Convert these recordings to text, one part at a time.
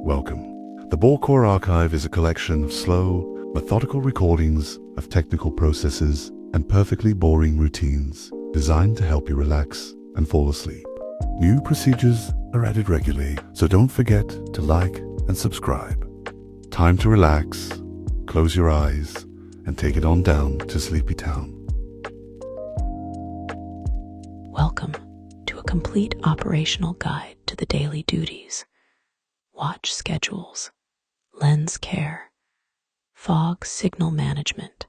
Welcome. The BoreCore archive is a collection of slow, methodical recordings of technical processes and perfectly boring routines designed to help you relax and fall asleep. New procedures are added regularly, so don't forget to like and subscribe. Time to relax, close your eyes, and take it on down to Sleepy Town. Welcome to a complete operational guide to the daily duties, watch schedules, lens care, fog signal management,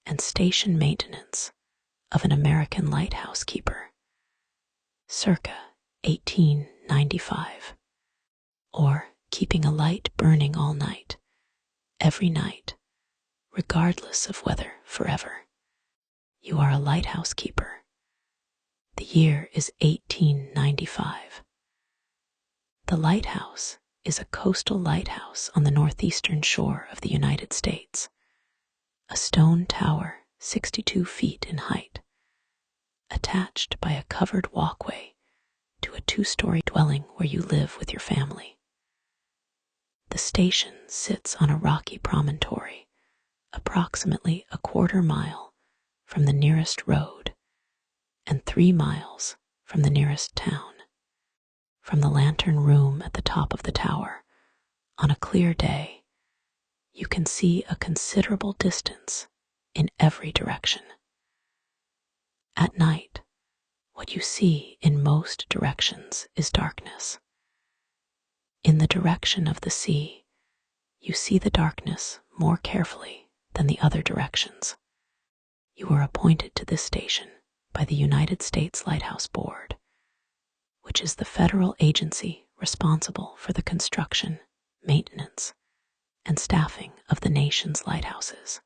and station maintenance of an American Lighthouse Keeper, circa 1895, or keeping a light burning all night, every night, regardless of weather, forever. You are a lighthouse keeper. The year is 1895. The lighthouse is a coastal lighthouse on the northeastern shore of the United States, a stone tower 62 feet in height, attached by a covered walkway to a 2-story dwelling where you live with your family. The station sits on a rocky promontory, approximately a quarter mile from the nearest road and 3 miles from the nearest town. From the lantern room at the top of the tower, on a clear day, you can see a considerable distance in every direction. At night, what you see in most directions is darkness. In the direction of the sea, you see the darkness more carefully than the other directions. You are appointed to this station by the United States Lighthouse Board, which is the federal agency responsible for the construction, maintenance, and staffing of the nation's lighthouses.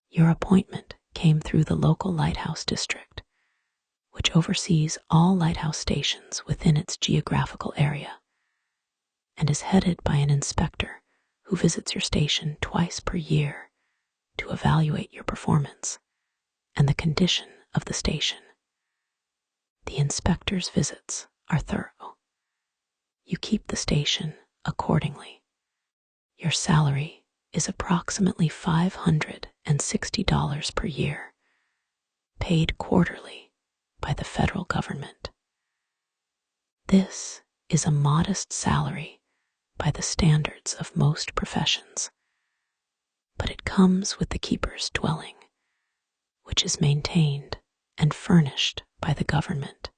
Your appointment came through the local lighthouse district, which oversees all lighthouse stations within its geographical area, and is headed by an inspector who visits your station twice per year to evaluate your performance and the condition of the station. The inspector's visits are thorough. You keep the station accordingly. Your salary is approximately $560 per year, paid quarterly by the federal government. This is a modest salary by the standards of most professions, but it comes with the keeper's dwelling, which is maintained and furnished by the government,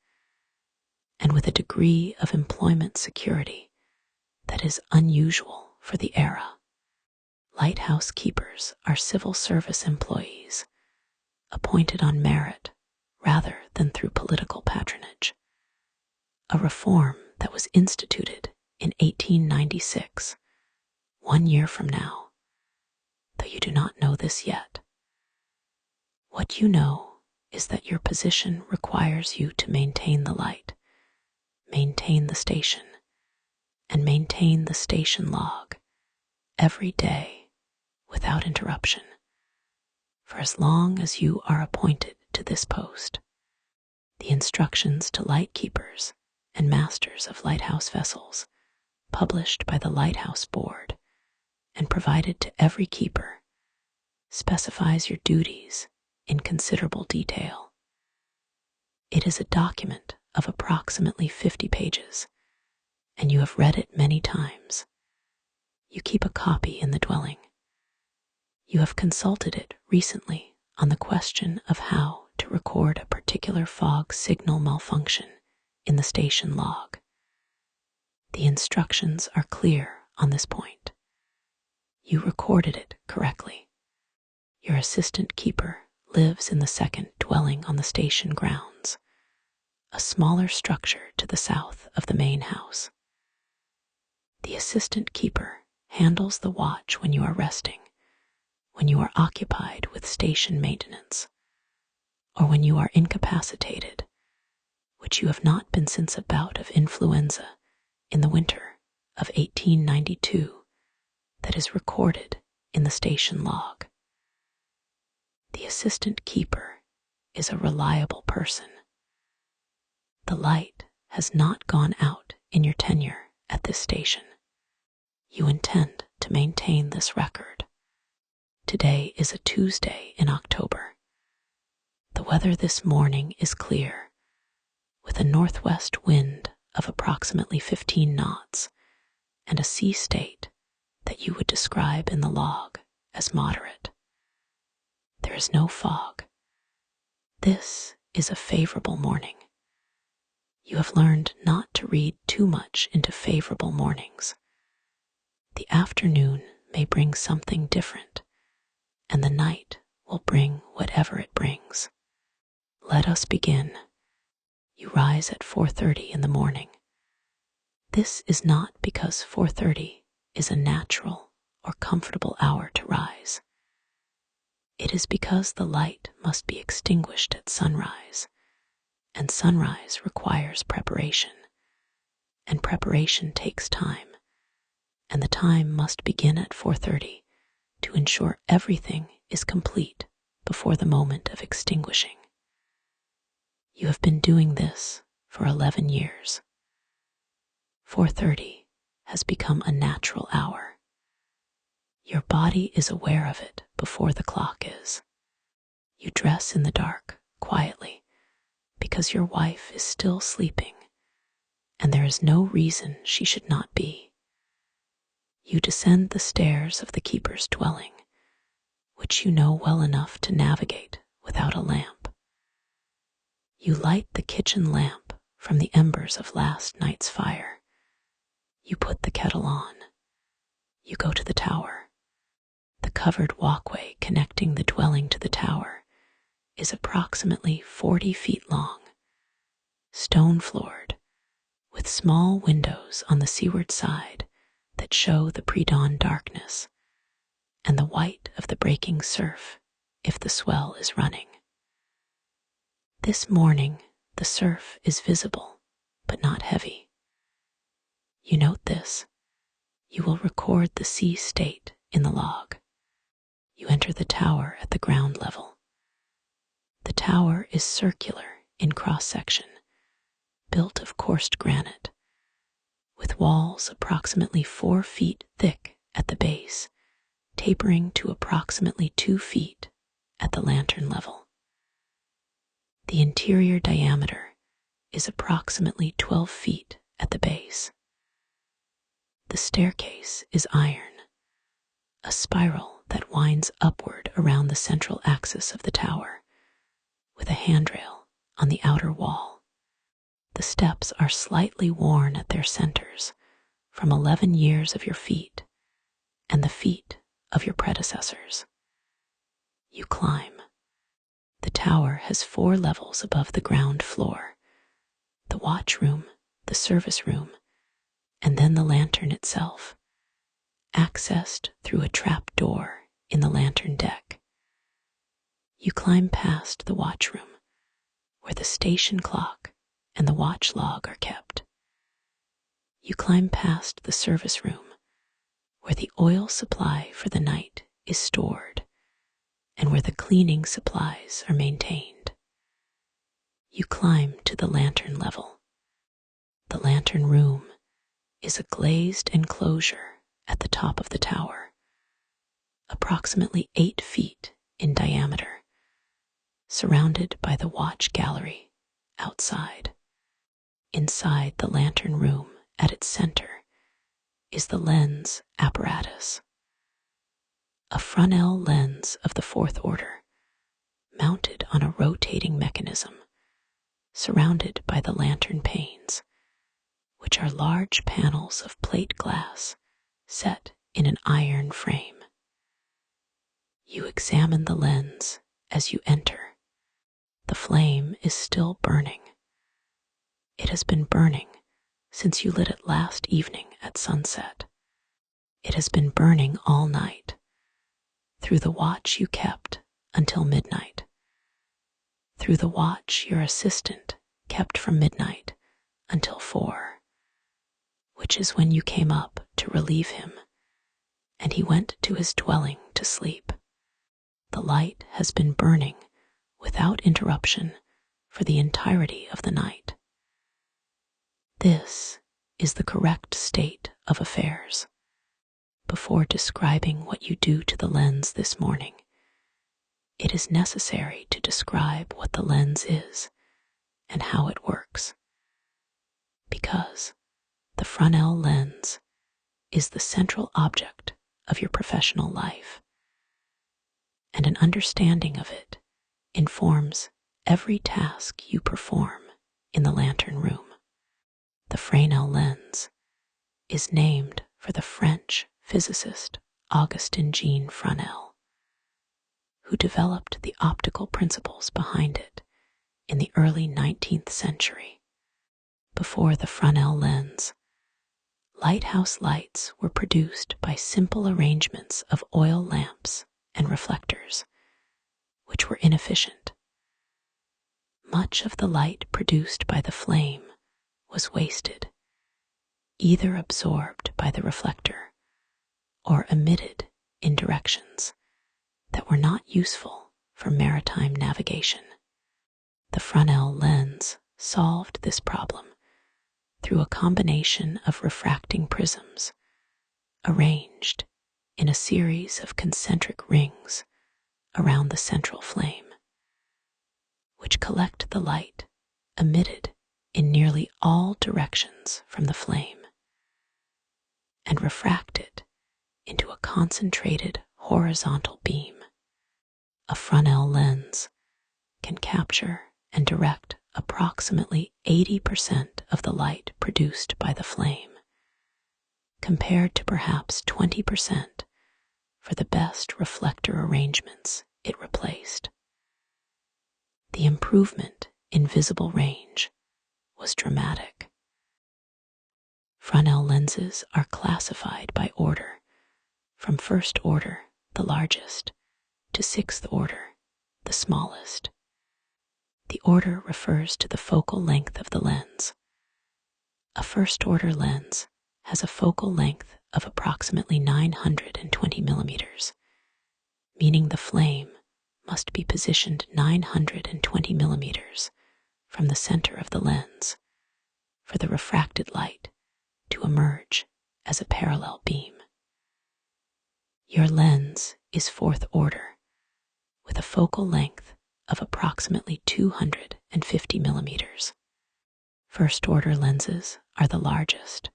and with a degree of employment security that is unusual for the era. Lighthouse keepers are civil service employees, appointed on merit rather than through political patronage, a reform that was instituted in 1896, 1 year from now, though you do not know this yet. What you know is that your position requires you to maintain the light, maintain the station, and maintain the station log every day without interruption, for as long as you are appointed to this post. The instructions to light keepers and masters of lighthouse vessels, published by the Lighthouse Board and provided to every keeper, specifies your duties in considerable detail. It is a document of approximately 50 pages, and you have read it many times. You keep a copy in the dwelling. You have consulted it recently on the question of how to record a particular fog signal malfunction in the station log. The instructions are clear on this point. You recorded it correctly. Your assistant keeper lives in the second dwelling on the station grounds, a smaller structure to the south of the main house. The assistant keeper handles the watch when you are resting, when you are occupied with station maintenance, or when you are incapacitated, which you have not been since a bout of influenza in the winter of 1892 that is recorded in the station log. The assistant keeper is a reliable person. The light has not gone out in your tenure at this station. You intend to maintain this record. Today is a Tuesday in October. The weather this morning is clear, with a northwest wind of approximately 15 knots and a sea state that you would describe in the log as moderate. There is no fog. This is a favorable morning. You have learned not to read too much into favorable mornings. The afternoon may bring something different, and the night will bring whatever it brings. Let us begin. You rise at 4:30 in the morning. This is not because 4:30 is a natural or comfortable hour to rise. It is because the light must be extinguished at sunrise, and sunrise requires preparation, and preparation takes time, and the time must begin at 4:30 to ensure everything is complete before the moment of extinguishing. You have been doing this for 11 years. 4:30 has become a natural hour. Your body is aware of it before the clock is. You dress in the dark, quietly, because your wife is still sleeping, and there is no reason she should not be. You descend the stairs of the keeper's dwelling, which you know well enough to navigate without a lamp. You light the kitchen lamp from the embers of last night's fire. You put the kettle on. You go to the tower. The covered walkway connecting the dwelling to the tower is approximately 40 feet long, stone-floored, with small windows on the seaward side that show the pre-dawn darkness and the white of the breaking surf if the swell is running. This morning, the surf is visible, but not heavy. You note this. You will record the sea state in the log. You enter the tower at the ground level. The tower is circular in cross-section, built of coursed granite, with walls approximately 4 feet thick at the base, tapering to approximately 2 feet at the lantern level. The interior diameter is approximately 12 feet at the base. The staircase is iron, a spiral that winds upward around the central axis of the tower, with a handrail on the outer wall. The steps are slightly worn at their centers from 11 years of your feet and the feet of your predecessors. You climb. The tower has 4 levels above the ground floor: the watch room, the service room, and then the lantern itself, accessed through a trap door in the lantern deck. You climb past the watch room, where the station clock and the watch log are kept. You climb past the service room, where the oil supply for the night is stored and where the cleaning supplies are maintained. You climb to the lantern level. The lantern room is a glazed enclosure at the top of the tower, approximately 8 feet in diameter, surrounded by the watch gallery outside. Inside the lantern room, at its center, is the lens apparatus. A Fresnel lens of the 4th order, mounted on a rotating mechanism, surrounded by the lantern panes, which are large panels of plate glass set in an iron frame. You examine the lens as you enter. The flame is still burning. It has been burning since you lit it last evening at sunset. It has been burning all night, through the watch you kept until midnight, through the watch your assistant kept from midnight until 4, which is when you came up to relieve him, and he went to his dwelling to sleep. The light has been burning without interruption for the entirety of the night. This is the correct state of affairs. Before describing what you do to the lens this morning, it is necessary to describe what the lens is and how it works, because the Fresnel lens is the central object of your professional life, and an understanding of it informs every task you perform in the lantern room. The Fresnel lens is named for the French physicist Augustin-Jean Fresnel, who developed the optical principles behind it in the early 19th century. Before the Fresnel lens, lighthouse lights were produced by simple arrangements of oil lamps and reflectors, which were inefficient. Much of the light produced by the flame was wasted, either absorbed by the reflector or emitted in directions that were not useful for maritime navigation. The Fresnel lens solved this problem through a combination of refracting prisms arranged in a series of concentric rings around the central flame, which collect the light emitted in nearly all directions from the flame and refract it into a concentrated horizontal beam. A Fresnel lens can capture and direct approximately 80% of the light produced by the flame, compared to perhaps 20% for the best reflector arrangements it replaced. The improvement in visible range was dramatic. Fresnel lenses are classified by order, from first order, the largest, to sixth order, the smallest. The order refers to the focal length of the lens. A first-order lens has a focal length of approximately 920 millimeters, meaning the flame must be positioned 920 millimeters from the center of the lens for the refracted light to emerge as a parallel beam. Your lens is fourth order, with a focal length of approximately 250 millimeters. First-order lenses are the largest,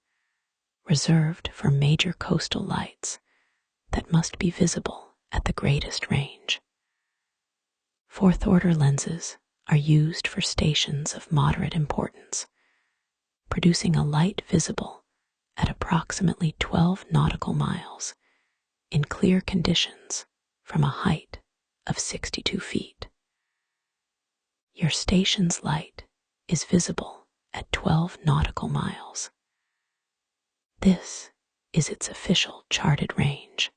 reserved for major coastal lights that must be visible at the greatest range. Fourth-order lenses are used for stations of moderate importance, producing a light visible at approximately 12 nautical miles in clear conditions from a height of 62 feet. Your station's light is visible at 12 nautical miles. This is its official charted range.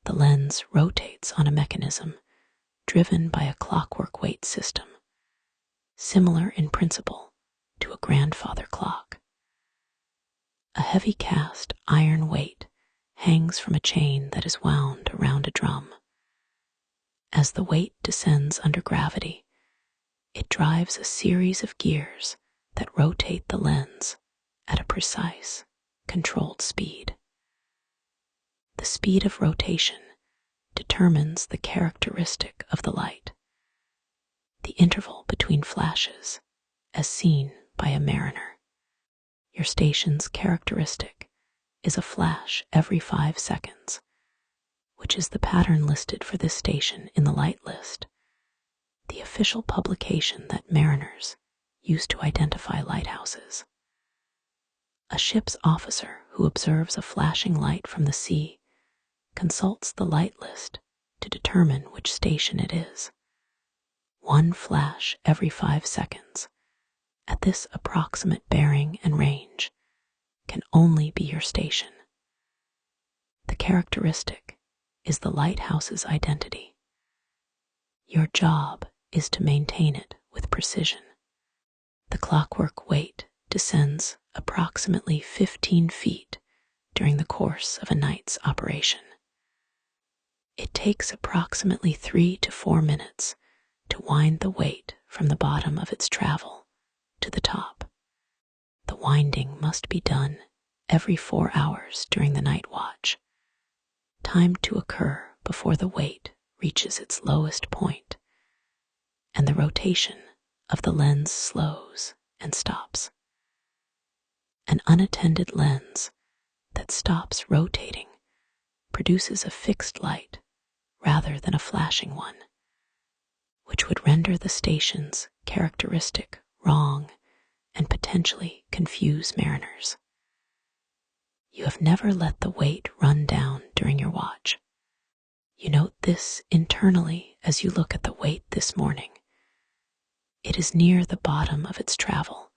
The lens rotates on a mechanism driven by a clockwork weight system, similar in principle to a grandfather clock. A heavy cast iron weight hangs from a chain that is wound around a drum. As the weight descends under gravity, it drives a series of gears that rotate the lens at a precise, controlled speed. The speed of rotation determines the characteristic of the light, the interval between flashes, as seen by a mariner. Your station's characteristic is a flash every 5 seconds, which is the pattern listed for this station in the light list, the official publication that mariners use to identify lighthouses. A ship's officer who observes a flashing light from the sea consults the light list to determine which station it is. One flash every 5 seconds, at this approximate bearing and range, can only be your station. The characteristic is the lighthouse's identity. Your job is to maintain it with precision. The clockwork weight descends approximately 15 feet during the course of a night's operation. It takes approximately 3 to 4 minutes to wind the weight from the bottom of its travel to the top. The winding must be done every 4 hours during the night watch, timed to occur before the weight reaches its lowest point and the rotation of the lens slows and stops. An unattended lens that stops rotating produces a fixed light rather than a flashing one, which would render the station's characteristic wrong and potentially confuse mariners. You have never let the weight run down during your watch. You note this internally as you look at the weight this morning. It is near the bottom of its travel,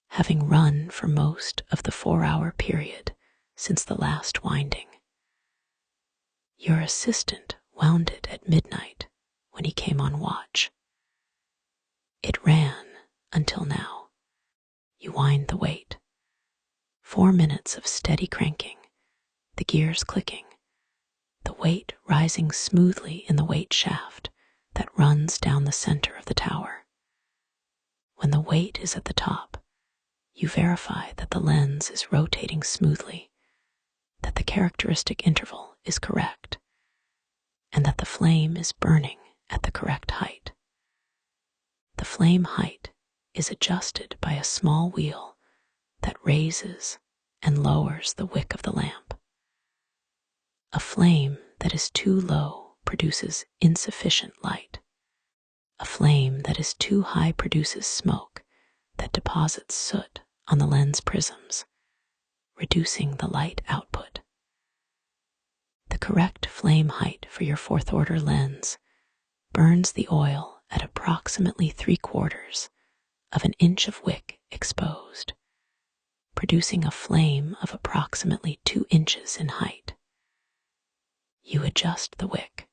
having run for most of the 4-hour period since the last winding. Your assistant wound it at midnight when he came on watch. It ran until now. You wind the weight. 4 minutes of steady cranking, the gears clicking, the weight rising smoothly in the weight shaft that runs down the center of the tower. When the weight is at the top, you verify that the lens is rotating smoothly, that the characteristic interval is correct, and that the flame is burning at the correct height. The flame height is adjusted by a small wheel that raises and lowers the wick of the lamp. A flame that is too low produces insufficient light. A flame that is too high produces smoke that deposits soot on the lens prisms, reducing the light output. The correct flame height for your 4th order lens burns the oil at approximately 3/4 of an inch of wick exposed, producing a flame of approximately 2 inches in height. You adjust the wick.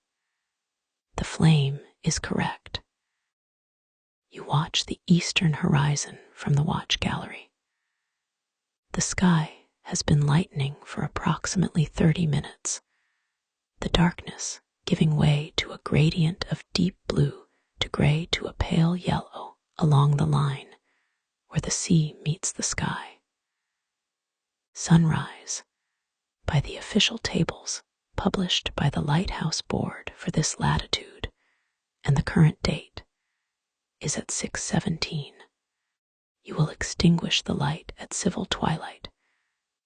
The flame is correct. You watch the eastern horizon from the watch gallery. The sky has been lightening for approximately 30 minutes, the darkness giving way to a gradient of deep blue to gray to a pale yellow along the line where the sea meets the sky. Sunrise, by the official tables published by the Lighthouse Board for this latitude and the current date, is at 6:17. You will extinguish the light at civil twilight,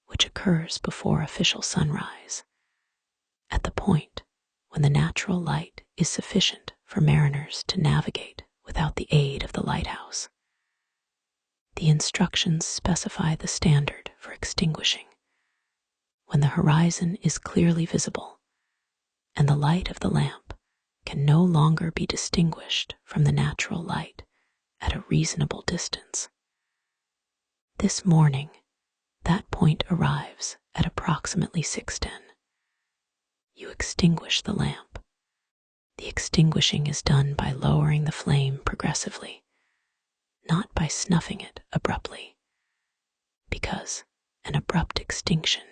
which occurs before official sunrise, at the point when the natural light is sufficient for mariners to navigate without the aid of the lighthouse. The instructions specify the standard for extinguishing when the horizon is clearly visible and the light of the lamp can no longer be distinguished from the natural light at a reasonable distance. This morning, that point arrives at approximately 6:10. You extinguish the lamp. The extinguishing is done by lowering the flame progressively, not by snuffing it abruptly, because an abrupt extinction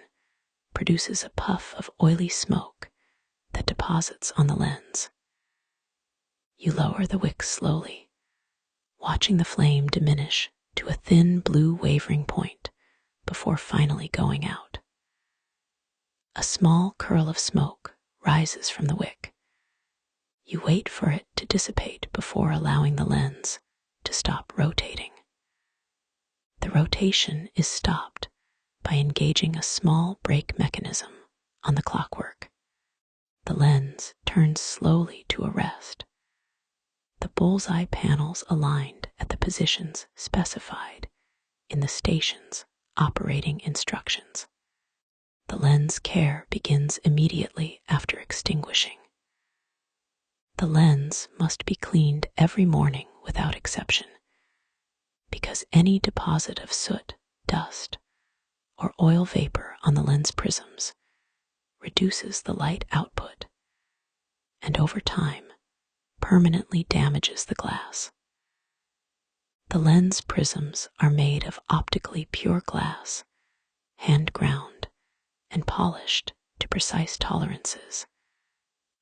produces a puff of oily smoke that deposits on the lens. You lower the wick slowly, watching the flame diminish to a thin blue wavering point before finally going out. A small curl of smoke rises from the wick. You wait for it to dissipate before allowing the lens to stop rotating. The rotation is stopped by engaging a small brake mechanism on the clockwork. The lens turns slowly to a rest. The bullseye panels aligned at the positions specified in the station's operating instructions. The lens care begins immediately after extinguishing. The lens must be cleaned every morning without exception, because any deposit of soot, dust, or oil vapor on the lens prisms reduces the light output and over time permanently damages the glass. The lens prisms are made of optically pure glass, hand ground and polished to precise tolerances,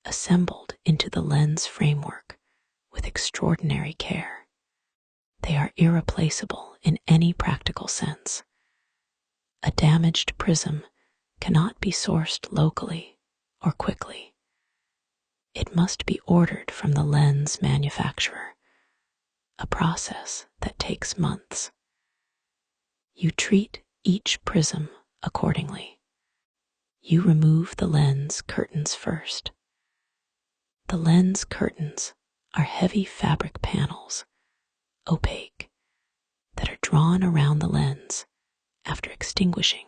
assembled into the lens framework with extraordinary care. They are irreplaceable in any practical sense. A damaged prism cannot be sourced locally or quickly. It must be ordered from the lens manufacturer, a process that takes months. You treat each prism accordingly. You remove the lens curtains first. The lens curtains are heavy fabric panels, opaque, that are drawn around the lens after extinguishing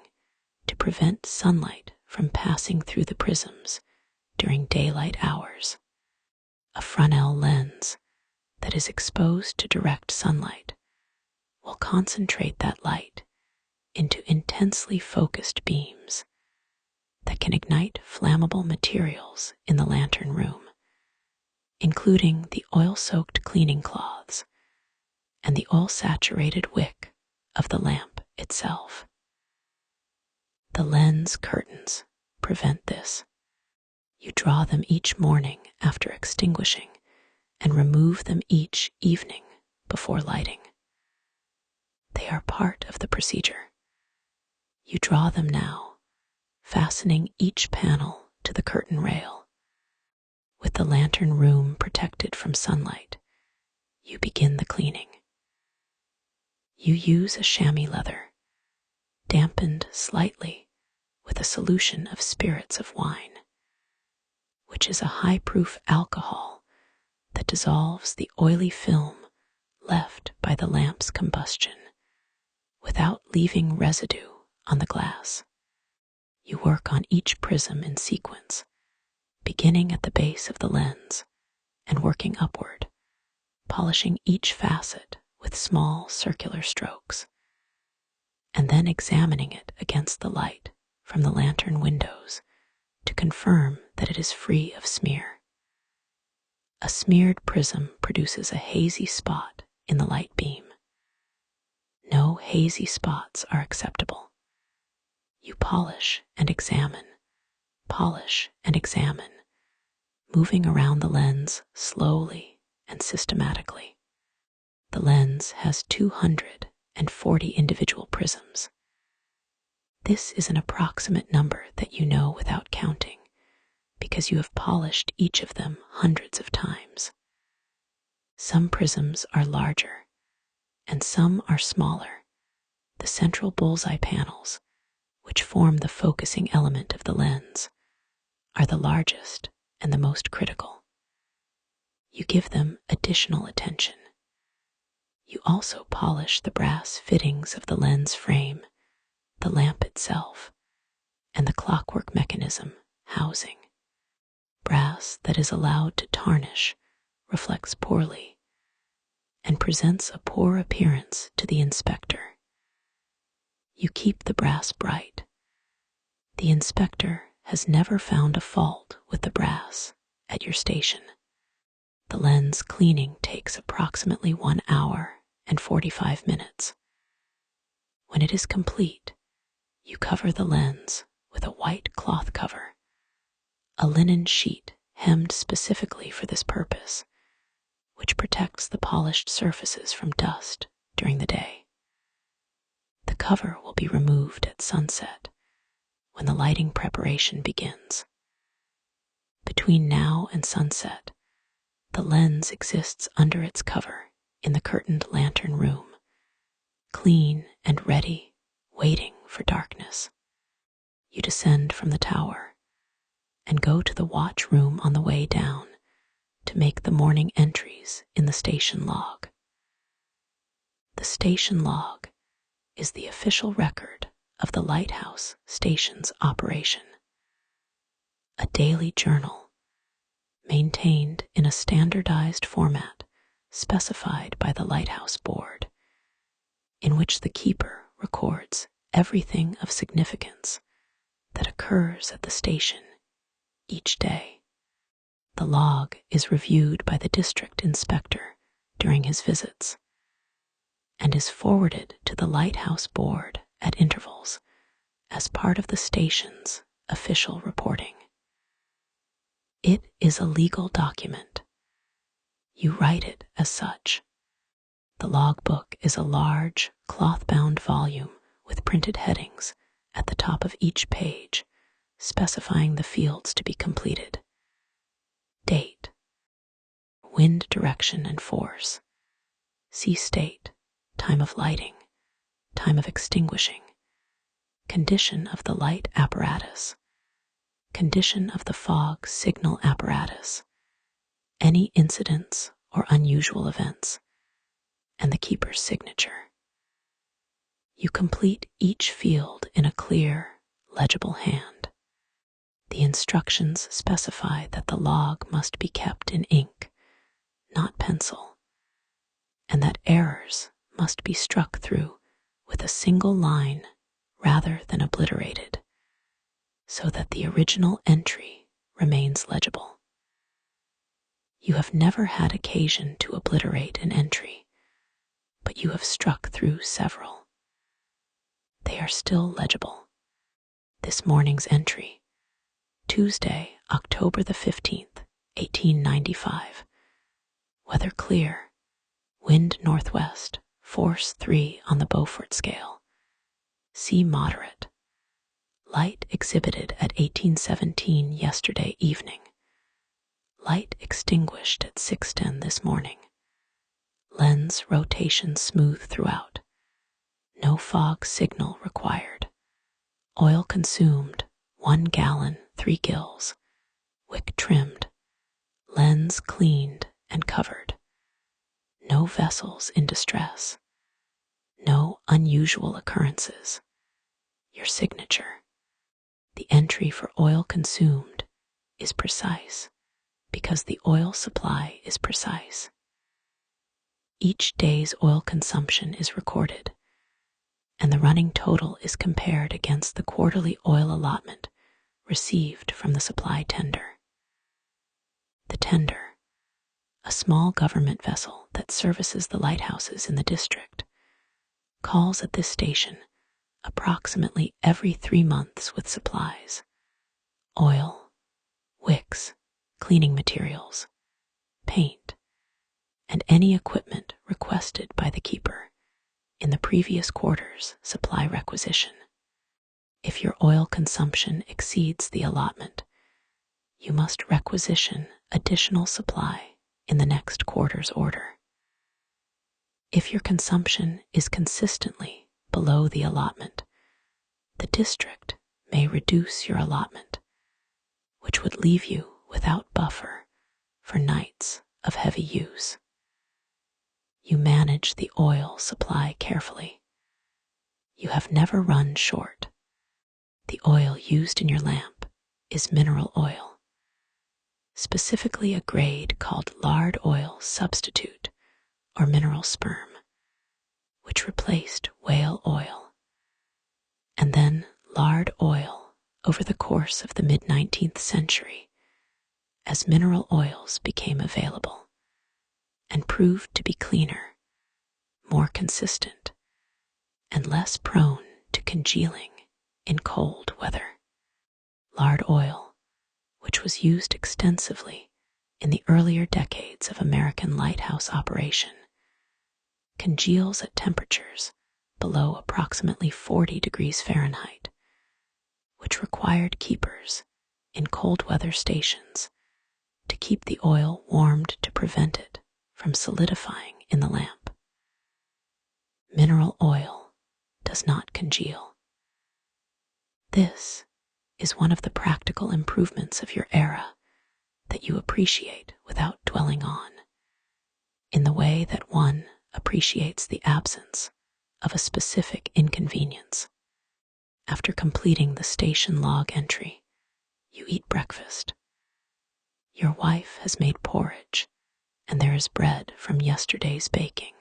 to prevent sunlight from passing through the prisms during daylight hours. A Fresnel lens that is exposed to direct sunlight will concentrate that light into intensely focused beams that can ignite flammable materials in the lantern room, including the oil-soaked cleaning cloths and the oil-saturated wick of the lamp itself. The lens curtains prevent this. You draw them each morning after extinguishing and remove them each evening before lighting. They are part of the procedure. You draw them now, fastening each panel to the curtain rail. With the lantern room protected from sunlight, you begin the cleaning. You use a chamois leather, dampened slightly with a solution of spirits of wine, which is a high-proof alcohol that dissolves the oily film left by the lamp's combustion without leaving residue on the glass. You work on each prism in sequence, beginning at the base of the lens and working upward, polishing each facet with small circular strokes, and then examining it against the light from the lantern windows to confirm that it is free of smear. A smeared prism produces a hazy spot in the light beam. No hazy spots are acceptable. You polish and examine, moving around the lens slowly and systematically. The lens has 240 individual prisms. This is an approximate number that you know without counting, because you have polished each of them hundreds of times. Some prisms are larger, and some are smaller. The central bullseye panels, which form the focusing element of the lens, are the largest and the most critical. You give them additional attention. You also polish the brass fittings of the lens frame, the lamp itself, and the clockwork mechanism housing. Brass that is allowed to tarnish reflects poorly and presents a poor appearance to the inspector. You keep the brass bright. The inspector has never found a fault with the brass at your station. The lens cleaning takes approximately 1 hour and 45 minutes. When it is complete, you cover the lens with a white cloth cover, a linen sheet hemmed specifically for this purpose, which protects the polished surfaces from dust during the day. The cover will be removed at sunset when the lighting preparation begins. Between now and sunset, the lens exists under its cover in the curtained lantern room, clean and ready, waiting for darkness. You descend from the tower and go to the watch room on the way down to make the morning entries in the station log. The station log is the official record of the lighthouse station's operation. A daily journal maintained in a standardized format specified by the lighthouse board, in which the keeper records everything of significance that occurs at the station each day. The log is reviewed by the district inspector during his visits and is forwarded to the lighthouse board at intervals as part of the station's official reporting. It is a legal document. You write it as such. The logbook is a large, cloth-bound volume with printed headings at the top of each page, specifying the fields to be completed. Date, wind direction and force, sea state, time of lighting, time of extinguishing, condition of the light apparatus, condition of the fog signal apparatus, any incidents or unusual events, and the keeper's signature. You complete each field in a clear, legible hand. The instructions specify that the log must be kept in ink, not pencil, and that errors must be struck through with a single line rather than obliterated, so that the original entry remains legible. You have never had occasion to obliterate an entry, but you have struck through several. They are still legible. This morning's entry, Tuesday, October the 15th, 1895. Weather clear, wind northwest, force 3 on the Beaufort scale. Sea moderate. Light exhibited at 1817 yesterday evening. Light extinguished at 6:10 this morning. Lens rotation smooth throughout. No fog signal required. Oil consumed, 1 gallon, 3 gills. Wick trimmed. Lens cleaned and covered. No vessels in distress. No unusual occurrences. Your signature. The entry for oil consumed is precise because the oil supply is precise. Each day's oil consumption is recorded, and the running total is compared against the quarterly oil allotment received from the supply tender. The tender, a small government vessel that services the lighthouses in the district, calls at this station approximately every 3 months with supplies, oil, wicks, cleaning materials, paint, and any equipment requested by the keeper in the previous quarter's supply requisition. If your oil consumption exceeds the allotment, you must requisition additional supply in the next quarter's order. If your consumption is consistently below the allotment, the district may reduce your allotment, which would leave you without buffer for nights of heavy use. You manage the oil supply carefully. You have never run short. The oil used in your lamp is mineral oil, specifically a grade called lard oil substitute or mineral sperm, which replaced whale oil, and then lard oil over the course of the mid-19th century as mineral oils became available and proved to be cleaner, more consistent, and less prone to congealing in cold weather. Lard oil, which was used extensively in the earlier decades of American Lighthouse operation, congeals at temperatures below approximately 40 degrees Fahrenheit, which required keepers in cold weather stations to keep the oil warmed to prevent it from solidifying in the lamp. Mineral oil does not congeal. This is one of the practical improvements of your era that you appreciate without dwelling on, in the way that one appreciates the absence of a specific inconvenience. After completing the station log entry, you eat breakfast. Your wife has made porridge, and there is bread from yesterday's baking.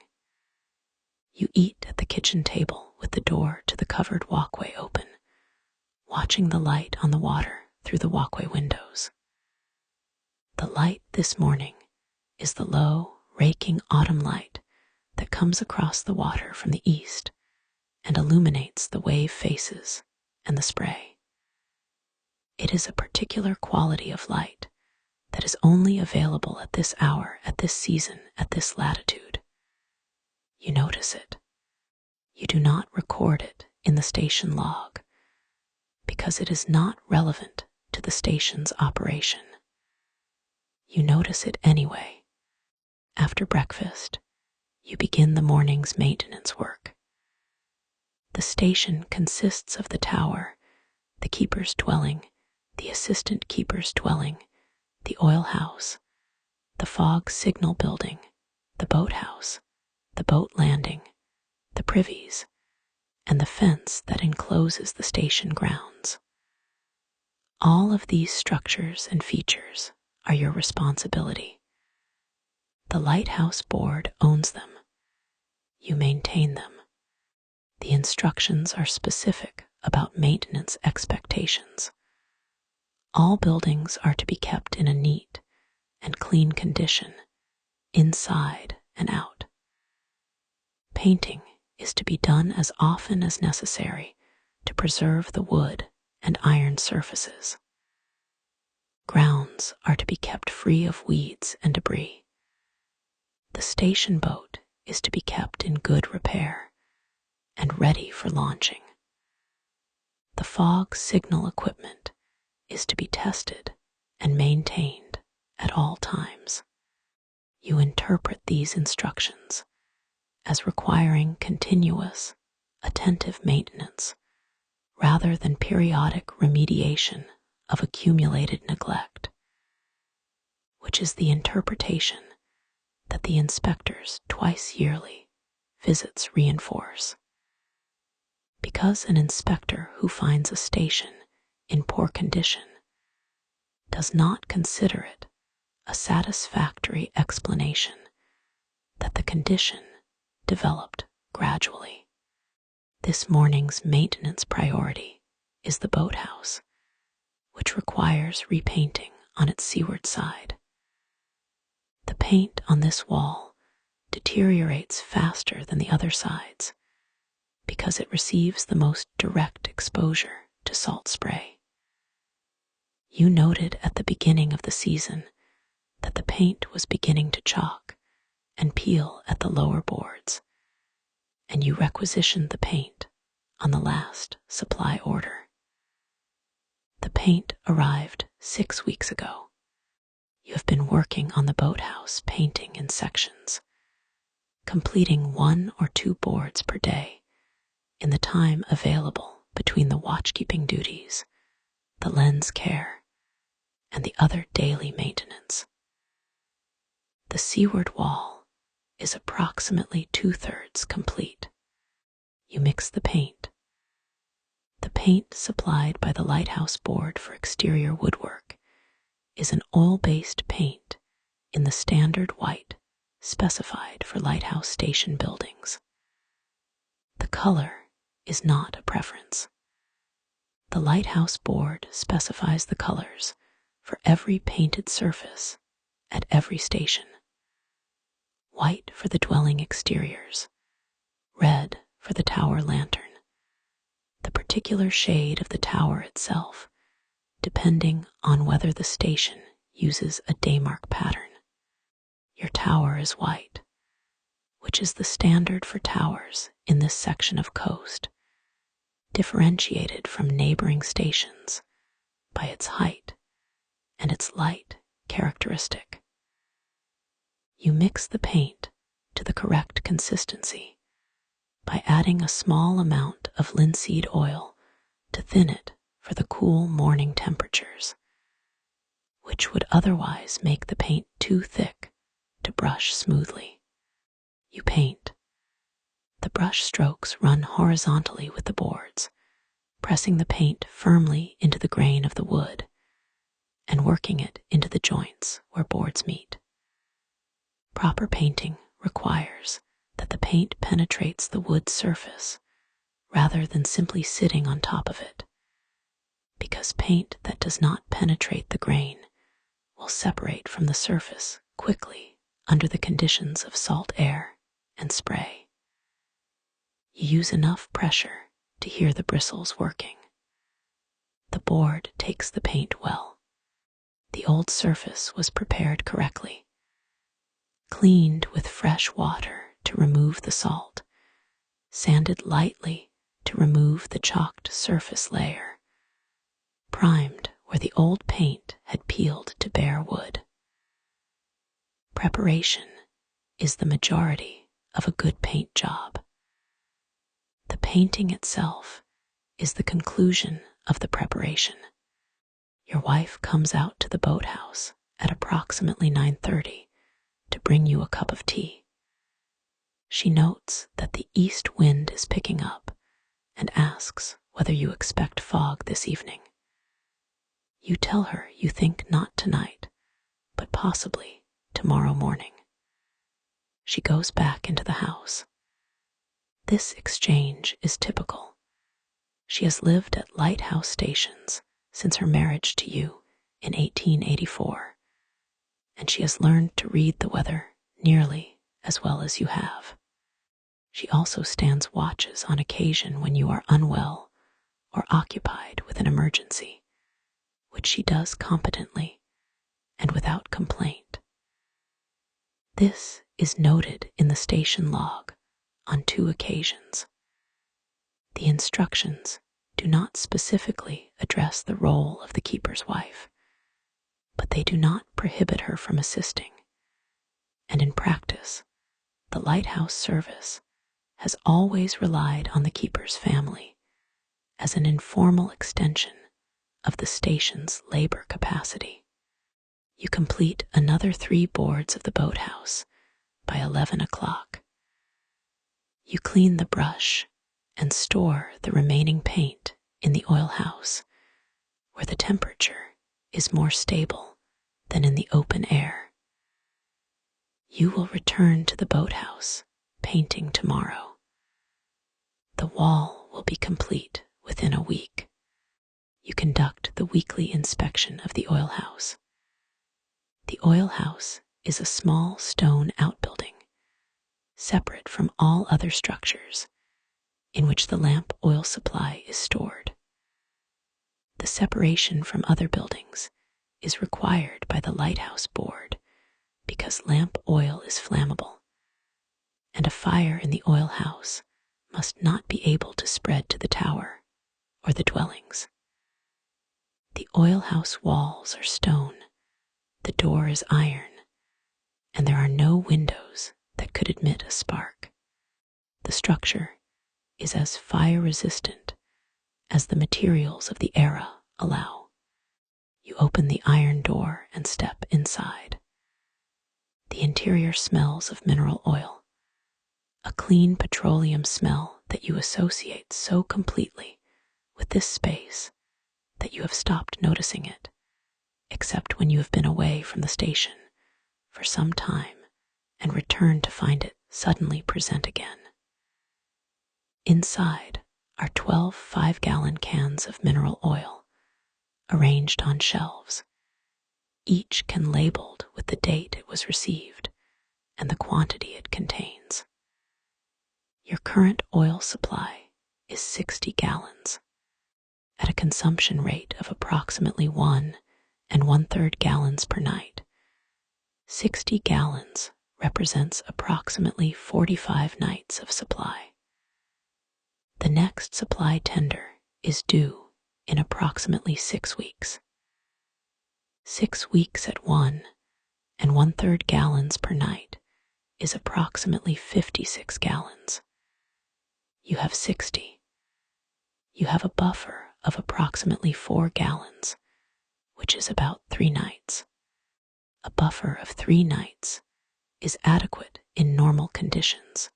You eat at the kitchen table with the door to the covered walkway open, watching the light on the water through the walkway windows. The light this morning is the low, raking autumn light that comes across the water from the east and illuminates the wave faces and the spray. It is a particular quality of light that is only available at this hour, at this season, at this latitude. You notice it. You do not record it in the station log because it is not relevant to the station's operation. You notice it anyway. After breakfast, you begin the morning's maintenance work. The station consists of the tower, the keeper's dwelling, the assistant keeper's dwelling, the oil house, the fog signal building, the boathouse, the boat landing, the privies, and the fence that encloses the station grounds. All of these structures and features are your responsibility. The lighthouse board owns them. You maintain them. The instructions are specific about maintenance expectations. All buildings are to be kept in a neat and clean condition, inside and out. Painting is to be done as often as necessary to preserve the wood and iron surfaces. Grounds are to be kept free of weeds and debris. The station boat is to be kept in good repair and ready for launching. The fog signal equipment is to be tested and maintained at all times. You interpret these instructions as requiring continuous, attentive maintenance rather than periodic remediation of accumulated neglect, which is the interpretation that the inspector's twice yearly visits reinforce. Because an inspector who finds a station in poor condition does not consider it a satisfactory explanation that the condition developed gradually. This morning's maintenance priority is the boathouse, which requires repainting on its seaward side. The paint on this wall deteriorates faster than the other sides because it receives the most direct exposure to salt spray. You noted at the beginning of the season that the paint was beginning to chalk and peel at the lower boards, and you requisitioned the paint on the last supply order. The paint arrived 6 weeks ago. You have been working on the boathouse painting in sections, completing 1 or 2 boards per day in the time available between the watchkeeping duties, the lens care, and the other daily maintenance. The seaward wall is approximately 2/3 complete. You mix the paint. The paint supplied by the lighthouse board for exterior woodwork is an oil-based paint in the standard white specified for lighthouse station buildings. The color is not a preference. The lighthouse board specifies the colors for every painted surface at every station. White for the dwelling exteriors, red for the tower lantern, the particular shade of the tower itself, depending on whether the station uses a daymark pattern. Your tower is white, which is the standard for towers in this section of coast, differentiated from neighboring stations by its height and its light characteristic. You mix the paint to the correct consistency by adding a small amount of linseed oil to thin it for the cool morning temperatures, which would otherwise make the paint too thick to brush smoothly. You paint. The brush strokes run horizontally with the boards, pressing the paint firmly into the grain of the wood and working it into the joints where boards meet. Proper painting requires that the paint penetrates the wood surface rather than simply sitting on top of it, because paint that does not penetrate the grain will separate from the surface quickly under the conditions of salt air and spray. You use enough pressure to hear the bristles working. The board takes the paint well. The old surface was prepared correctly, cleaned with fresh water to remove the salt, sanded lightly to remove the chalked surface layer, primed where the old paint had peeled to bare wood. Preparation is the majority of a good paint job. The painting itself is the conclusion of the preparation. Your wife comes out to the boathouse at approximately 9:30 to bring you a cup of tea. She notes that the east wind is picking up and asks whether you expect fog this evening. You tell her you think not tonight, but possibly tomorrow morning. She goes back into the house. This exchange is typical. She has lived at lighthouse stations since her marriage to you in 1884, and she has learned to read the weather nearly as well as you have. She also stands watches on occasion when you are unwell or occupied with an emergency, which she does competently and without complaint. This is noted in the station log on 2 occasions. The instructions do not specifically address the role of the keeper's wife, but they do not prohibit her from assisting. And in practice, the lighthouse service has always relied on the keeper's family as an informal extension of the station's labor capacity. You complete another 3 boards of the boathouse by 11 o'clock. You clean the brush and store the remaining paint in the oil house, where the temperature is more stable than in the open air. You will return to the boathouse painting tomorrow. The wall will be complete within a week. You conduct the weekly inspection of the oil house. The oil house is a small stone outbuilding, separate from all other structures, in which the lamp oil supply is stored. The separation from other buildings is required by the lighthouse board because lamp oil is flammable, and a fire in the oil house must not be able to spread to the tower or the dwellings. The oil house walls are stone, the door is iron, and there are no windows that could admit a spark. The structure is as fire-resistant as the materials of the era allow. You open the iron door and step inside. The interior smells of mineral oil, a clean petroleum smell that you associate so completely with this space that you have stopped noticing it, except when you have been away from the station for some time and return to find it suddenly present again. Inside are 12 5-gallon cans of mineral oil, arranged on shelves, each can labeled with the date it was received and the quantity it contains. Your current oil supply is 60 gallons, at a consumption rate of approximately 1 1/3 gallons per night. 60 gallons represents approximately 45 nights of supply. The next supply tender is due in approximately 6 weeks. 6 weeks at 1 1/3 gallons per night is approximately 56 gallons. You have 60. You have a buffer of approximately 4 gallons, which is about 3 nights. A buffer of 3 nights is adequate in normal conditions,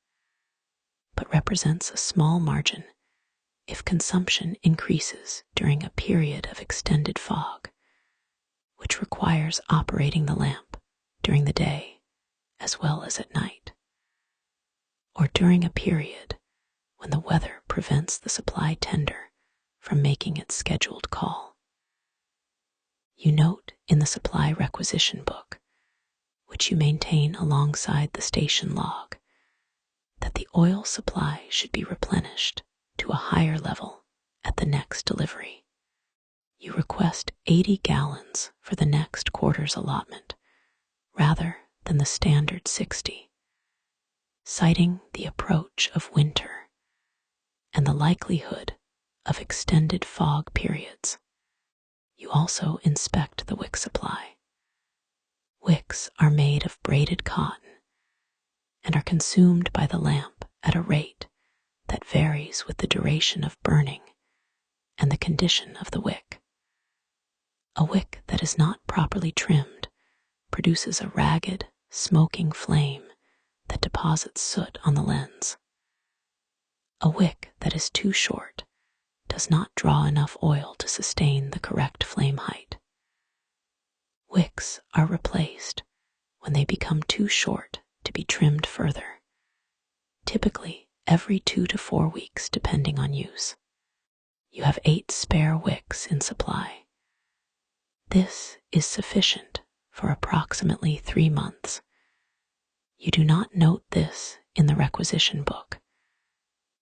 but represents a small margin if consumption increases during a period of extended fog, which requires operating the lamp during the day as well as at night, or during a period when the weather prevents the supply tender from making its scheduled call. You note in the supply requisition book, which you maintain alongside the station log, that the oil supply should be replenished to a higher level at the next delivery. You request 80 gallons for the next quarter's allotment, rather than the standard 60. citing the approach of winter and the likelihood of extended fog periods. You also inspect the wick supply. Wicks are made of braided cotton and are consumed by the lamp at a rate that varies with the duration of burning and the condition of the wick. A wick that is not properly trimmed produces a ragged, smoking flame that deposits soot on the lens. A wick that is too short does not draw enough oil to sustain the correct flame height. Wicks are replaced when they become too short to be trimmed further, typically every 2 to 4 weeks depending on use. You have 8 spare wicks in supply. This is sufficient for approximately 3 months. You do not note this in the requisition book.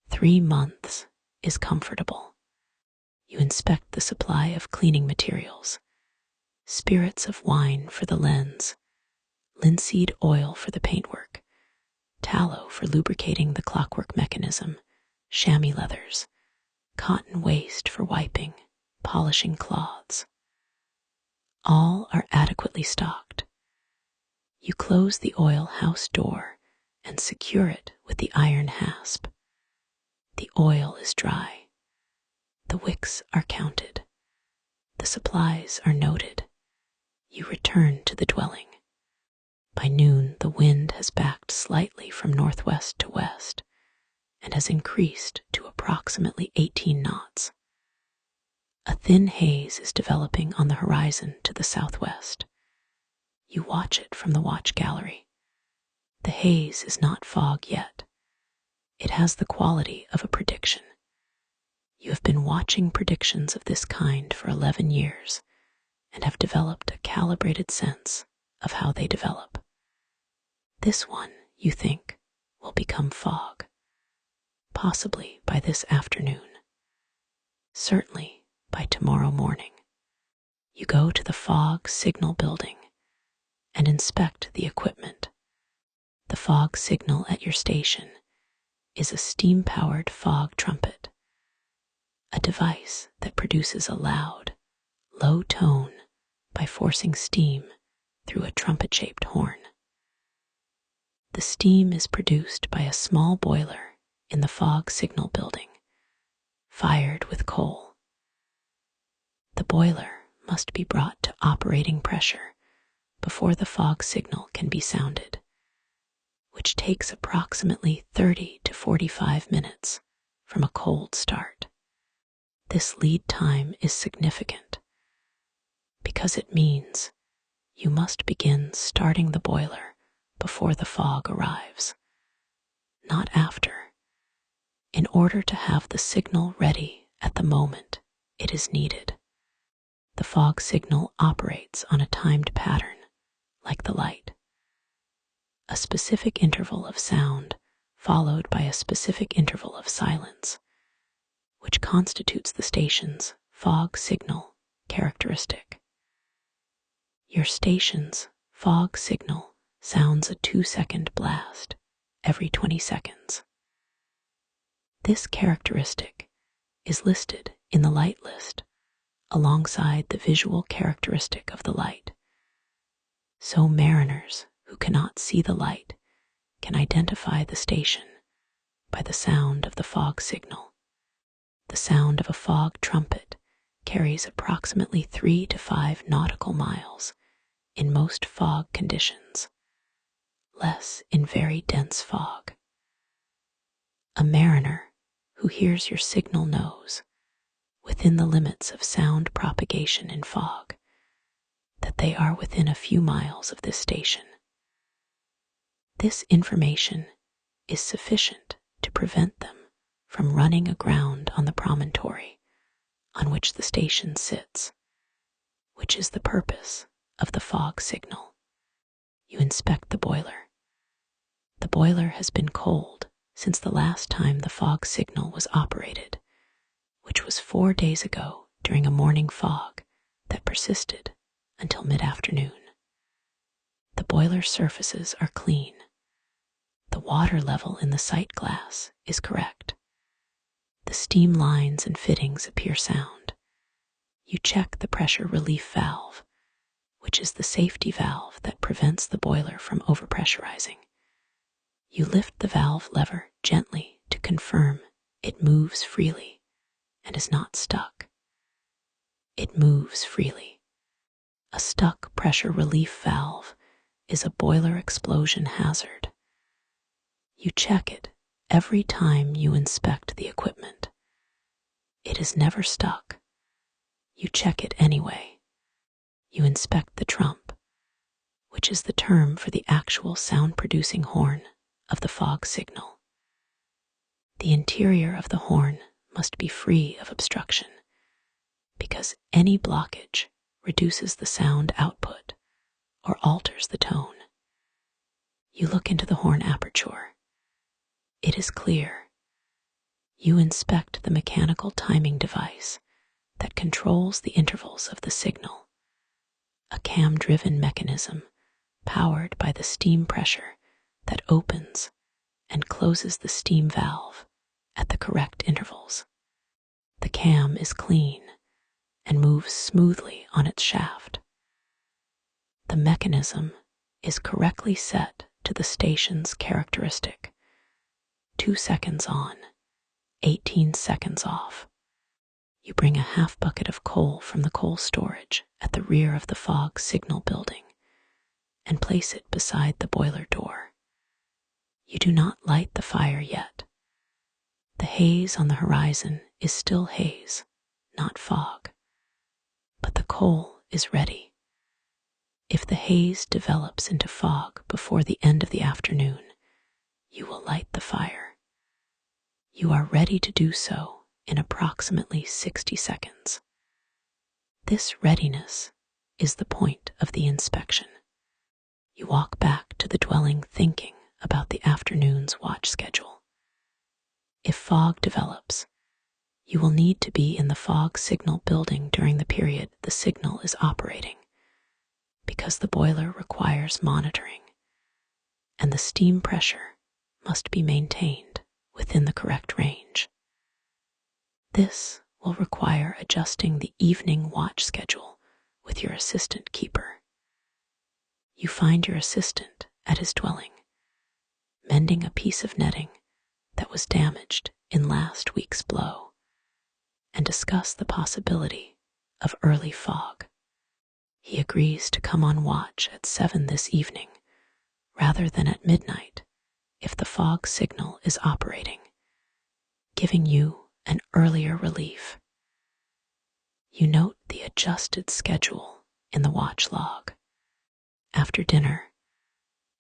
3 months is comfortable. You inspect the supply of cleaning materials, spirits of wine for the lens, linseed oil for the paintwork, tallow for lubricating the clockwork mechanism, chamois leathers, cotton waste for wiping, polishing cloths. All are adequately stocked. You close the oil house door and secure it with the iron hasp. The oil is dry. The wicks are counted. The supplies are noted. You return to the dwelling. By noon, the wind has backed slightly from northwest to west and has increased to approximately 18 knots. A thin haze is developing on the horizon to the southwest. You watch it from the watch gallery. The haze is not fog yet. It has the quality of a prediction. You have been watching predictions of this kind for 11 years and have developed a calibrated sense of how they develop. This one, you think, will become fog, possibly by this afternoon, certainly by tomorrow morning. You go to the fog signal building and inspect the equipment. The fog signal at your station is a steam-powered fog trumpet, a device that produces a loud, low tone by forcing steam through a trumpet-shaped horn. The steam is produced by a small boiler in the fog signal building, fired with coal. The boiler must be brought to operating pressure before the fog signal can be sounded, which takes approximately 30 to 45 minutes from a cold start. This lead time is significant because it means you must begin starting the boiler before the fog arrives, not after, in order to have the signal ready at the moment it is needed. The fog signal operates on a timed pattern, like the light. A specific interval of sound followed by a specific interval of silence, which constitutes the station's fog signal characteristic. Your station's fog signal sounds a 2-second blast every 20 seconds. This characteristic is listed in the light list alongside the visual characteristic of the light, so mariners who cannot see the light can identify the station by the sound of the fog signal. The sound of a fog trumpet carries approximately 3 to 5 nautical miles in most fog conditions, less in very dense fog. A mariner who hears your signal knows, within the limits of sound propagation in fog, that they are within a few miles of this station. This information is sufficient to prevent them from running aground on the promontory on which the station sits, which is the purpose of the fog signal. You inspect the boiler. The boiler has been cold since the last time the fog signal was operated, which was 4 days ago during a morning fog that persisted until mid-afternoon. The boiler surfaces are clean. The water level in the sight glass is correct. The steam lines and fittings appear sound. You check the pressure relief valve, which is the safety valve that prevents the boiler from overpressurizing. You lift the valve lever gently to confirm it moves freely and is not stuck. It moves freely. A stuck pressure relief valve is a boiler explosion hazard. You check it every time you inspect the equipment. It is never stuck. You check it anyway. You inspect the trump, which is the term for the actual sound-producing horn of the fog signal. The interior of the horn must be free of obstruction, because any blockage reduces the sound output or alters the tone. You look into the horn aperture. It is clear. You inspect the mechanical timing device that controls the intervals of the signal, a cam-driven mechanism powered by the steam pressure that opens and closes the steam valve at the correct intervals. The cam is clean and moves smoothly on its shaft. The mechanism is correctly set to the station's characteristic: 2 seconds on, 18 seconds off. You bring a half bucket of coal from the coal storage at the rear of the fog signal building and place it beside the boiler door. You do not light the fire yet. The haze on the horizon is still haze, not fog, but the coal is ready. If the haze develops into fog before the end of the afternoon, you will light the fire. You are ready to do so in approximately 60 seconds. This readiness is the point of the inspection. You walk back to the dwelling thinking about the afternoon's watch schedule. If fog develops, you will need to be in the fog signal building during the period the signal is operating, because the boiler requires monitoring, and the steam pressure must be maintained within the correct range. This will require adjusting the evening watch schedule with your assistant keeper. You find your assistant at his dwelling, mending a piece of netting that was damaged in last week's blow, and discuss the possibility of early fog. He agrees to come on watch at 7 this evening rather than at midnight if the fog signal is operating, giving you an earlier relief. You note the adjusted schedule in the watch log. After dinner,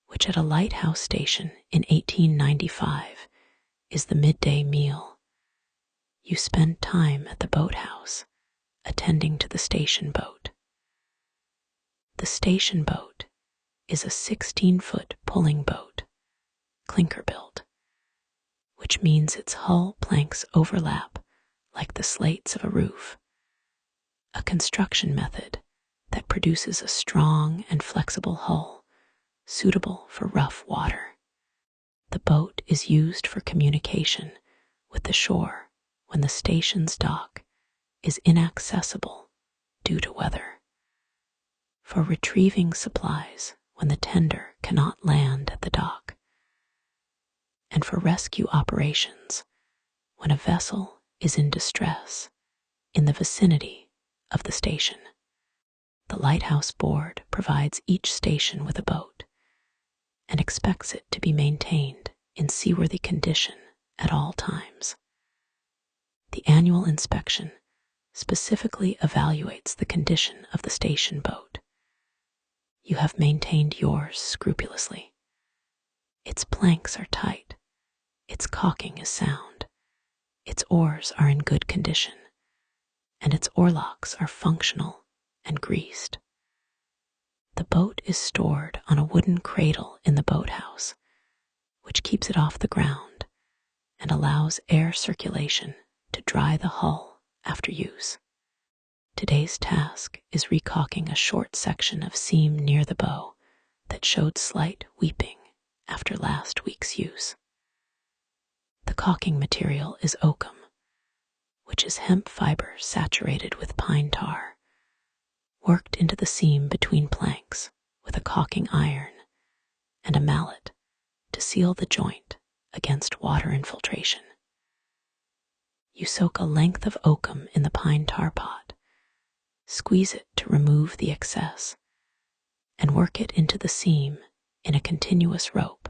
which at a lighthouse station in 1895 is the midday meal, you spend time at the boathouse attending to the station boat. The station boat is a 16-foot pulling boat, clinker-built, which means its hull planks overlap like the slates of a roof, a construction method that produces a strong and flexible hull suitable for rough water. The boat is used for communication with the shore when the station's dock is inaccessible due to weather, for retrieving supplies when the tender cannot land at the dock, and for rescue operations when a vessel is in distress in the vicinity of the station. The Lighthouse Board provides each station with a boat and expects it to be maintained in seaworthy condition at all times. The annual inspection specifically evaluates the condition of the station boat. You have maintained yours scrupulously. Its planks are tight, its caulking is sound, its oars are in good condition, and its oarlocks are functional and greased. The boat is stored on a wooden cradle in the boathouse, which keeps it off the ground and allows air circulation to dry the hull after use. Today's task is recaulking a short section of seam near the bow that showed slight weeping after last week's use. The caulking material is oakum, which is hemp fiber saturated with pine tar, worked into the seam between planks with a caulking iron and a mallet to seal the joint against water infiltration. You soak a length of oakum in the pine tar pot, squeeze it to remove the excess, and work it into the seam in a continuous rope,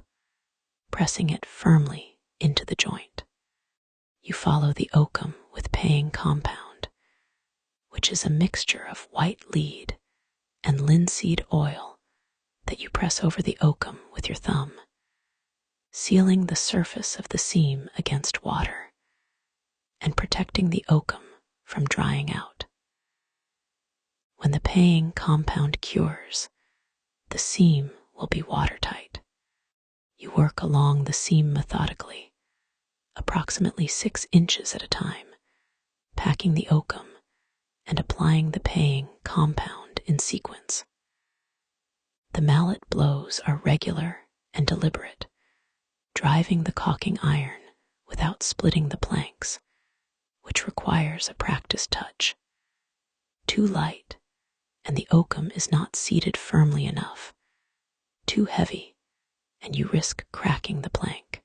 pressing it firmly into the joint. You follow the oakum with paying compound, which is a mixture of white lead and linseed oil that you press over the oakum with your thumb, sealing the surface of the seam against water and protecting the oakum from drying out. When the paying compound cures, the seam will be watertight. You work along the seam methodically, approximately 6 inches at a time, packing the oakum and applying the paying compound in sequence. The mallet blows are regular and deliberate, driving the caulking iron without splitting the planks, which requires a practiced touch. Too light, and the oakum is not seated firmly enough. Too heavy, and you risk cracking the plank.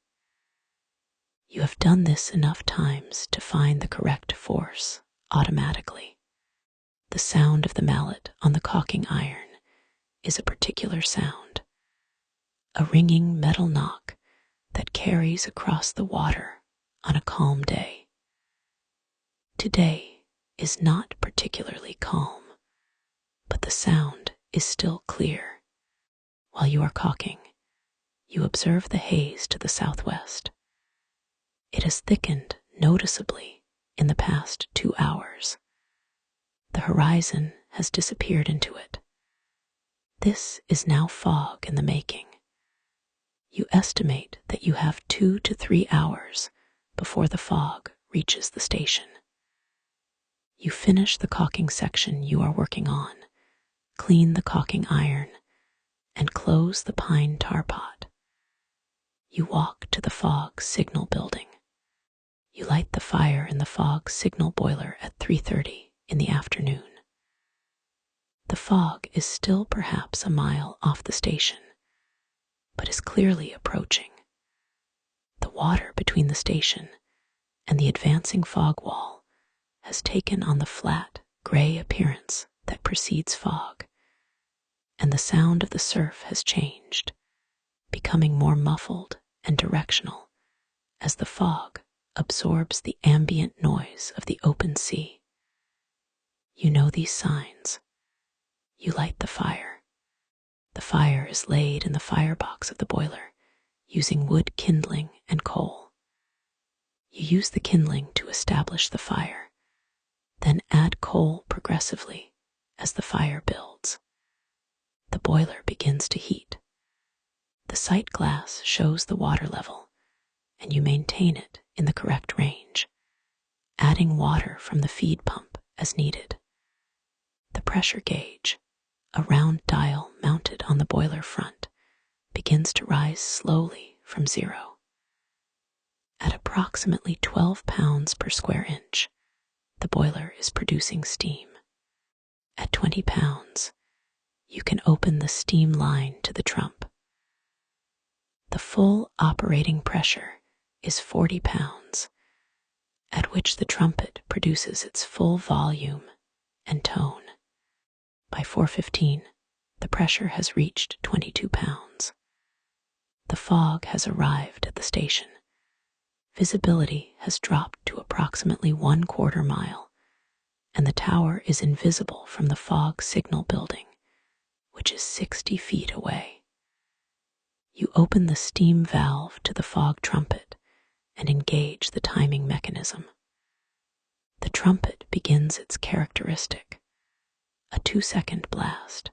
You have done this enough times to find the correct force automatically. The sound of the mallet on the caulking iron is a particular sound, a ringing metal knock that carries across the water on a calm day. Today is not particularly calm, but the sound is still clear. While you are caulking, you observe the haze to the southwest. It has thickened noticeably in the past 2 hours. The horizon has disappeared into it. This is now fog in the making. You estimate that you have 2 to 3 hours before the fog reaches the station. You finish the caulking section you are working on, clean the caulking iron, and close the pine tar pot. You walk to the fog signal building. You light the fire in the fog signal boiler at 3:30 in the afternoon. The fog is still perhaps a mile off the station, but is clearly approaching. The water between the station and the advancing fog wall has taken on the flat, gray appearance that precedes fog, and the sound of the surf has changed, becoming more muffled and directional as the fog absorbs the ambient noise of the open sea. You know these signs. You light the fire. The fire is laid in the firebox of the boiler using wood kindling and coal. You use the kindling to establish the fire, then add coal progressively as the fire builds. The boiler begins to heat. The sight glass shows the water level, and you maintain it in the correct range, adding water from the feed pump as needed. The pressure gauge, a round dial mounted on the boiler front, begins to rise slowly from 0. At approximately 12 pounds per square inch, the boiler is producing steam. At 20 pounds, you can open the steam line to the trump. The full operating pressure is 40 pounds, at which the trumpet produces its full volume and tone. By 4:15, the pressure has reached 22 pounds. The fog has arrived at the station. Visibility has dropped to approximately 1/4 mile, and the tower is invisible from the fog signal building, which is 60 feet away. You open the steam valve to the fog trumpet and engage the timing mechanism. The trumpet begins its characteristic, a 2-second blast,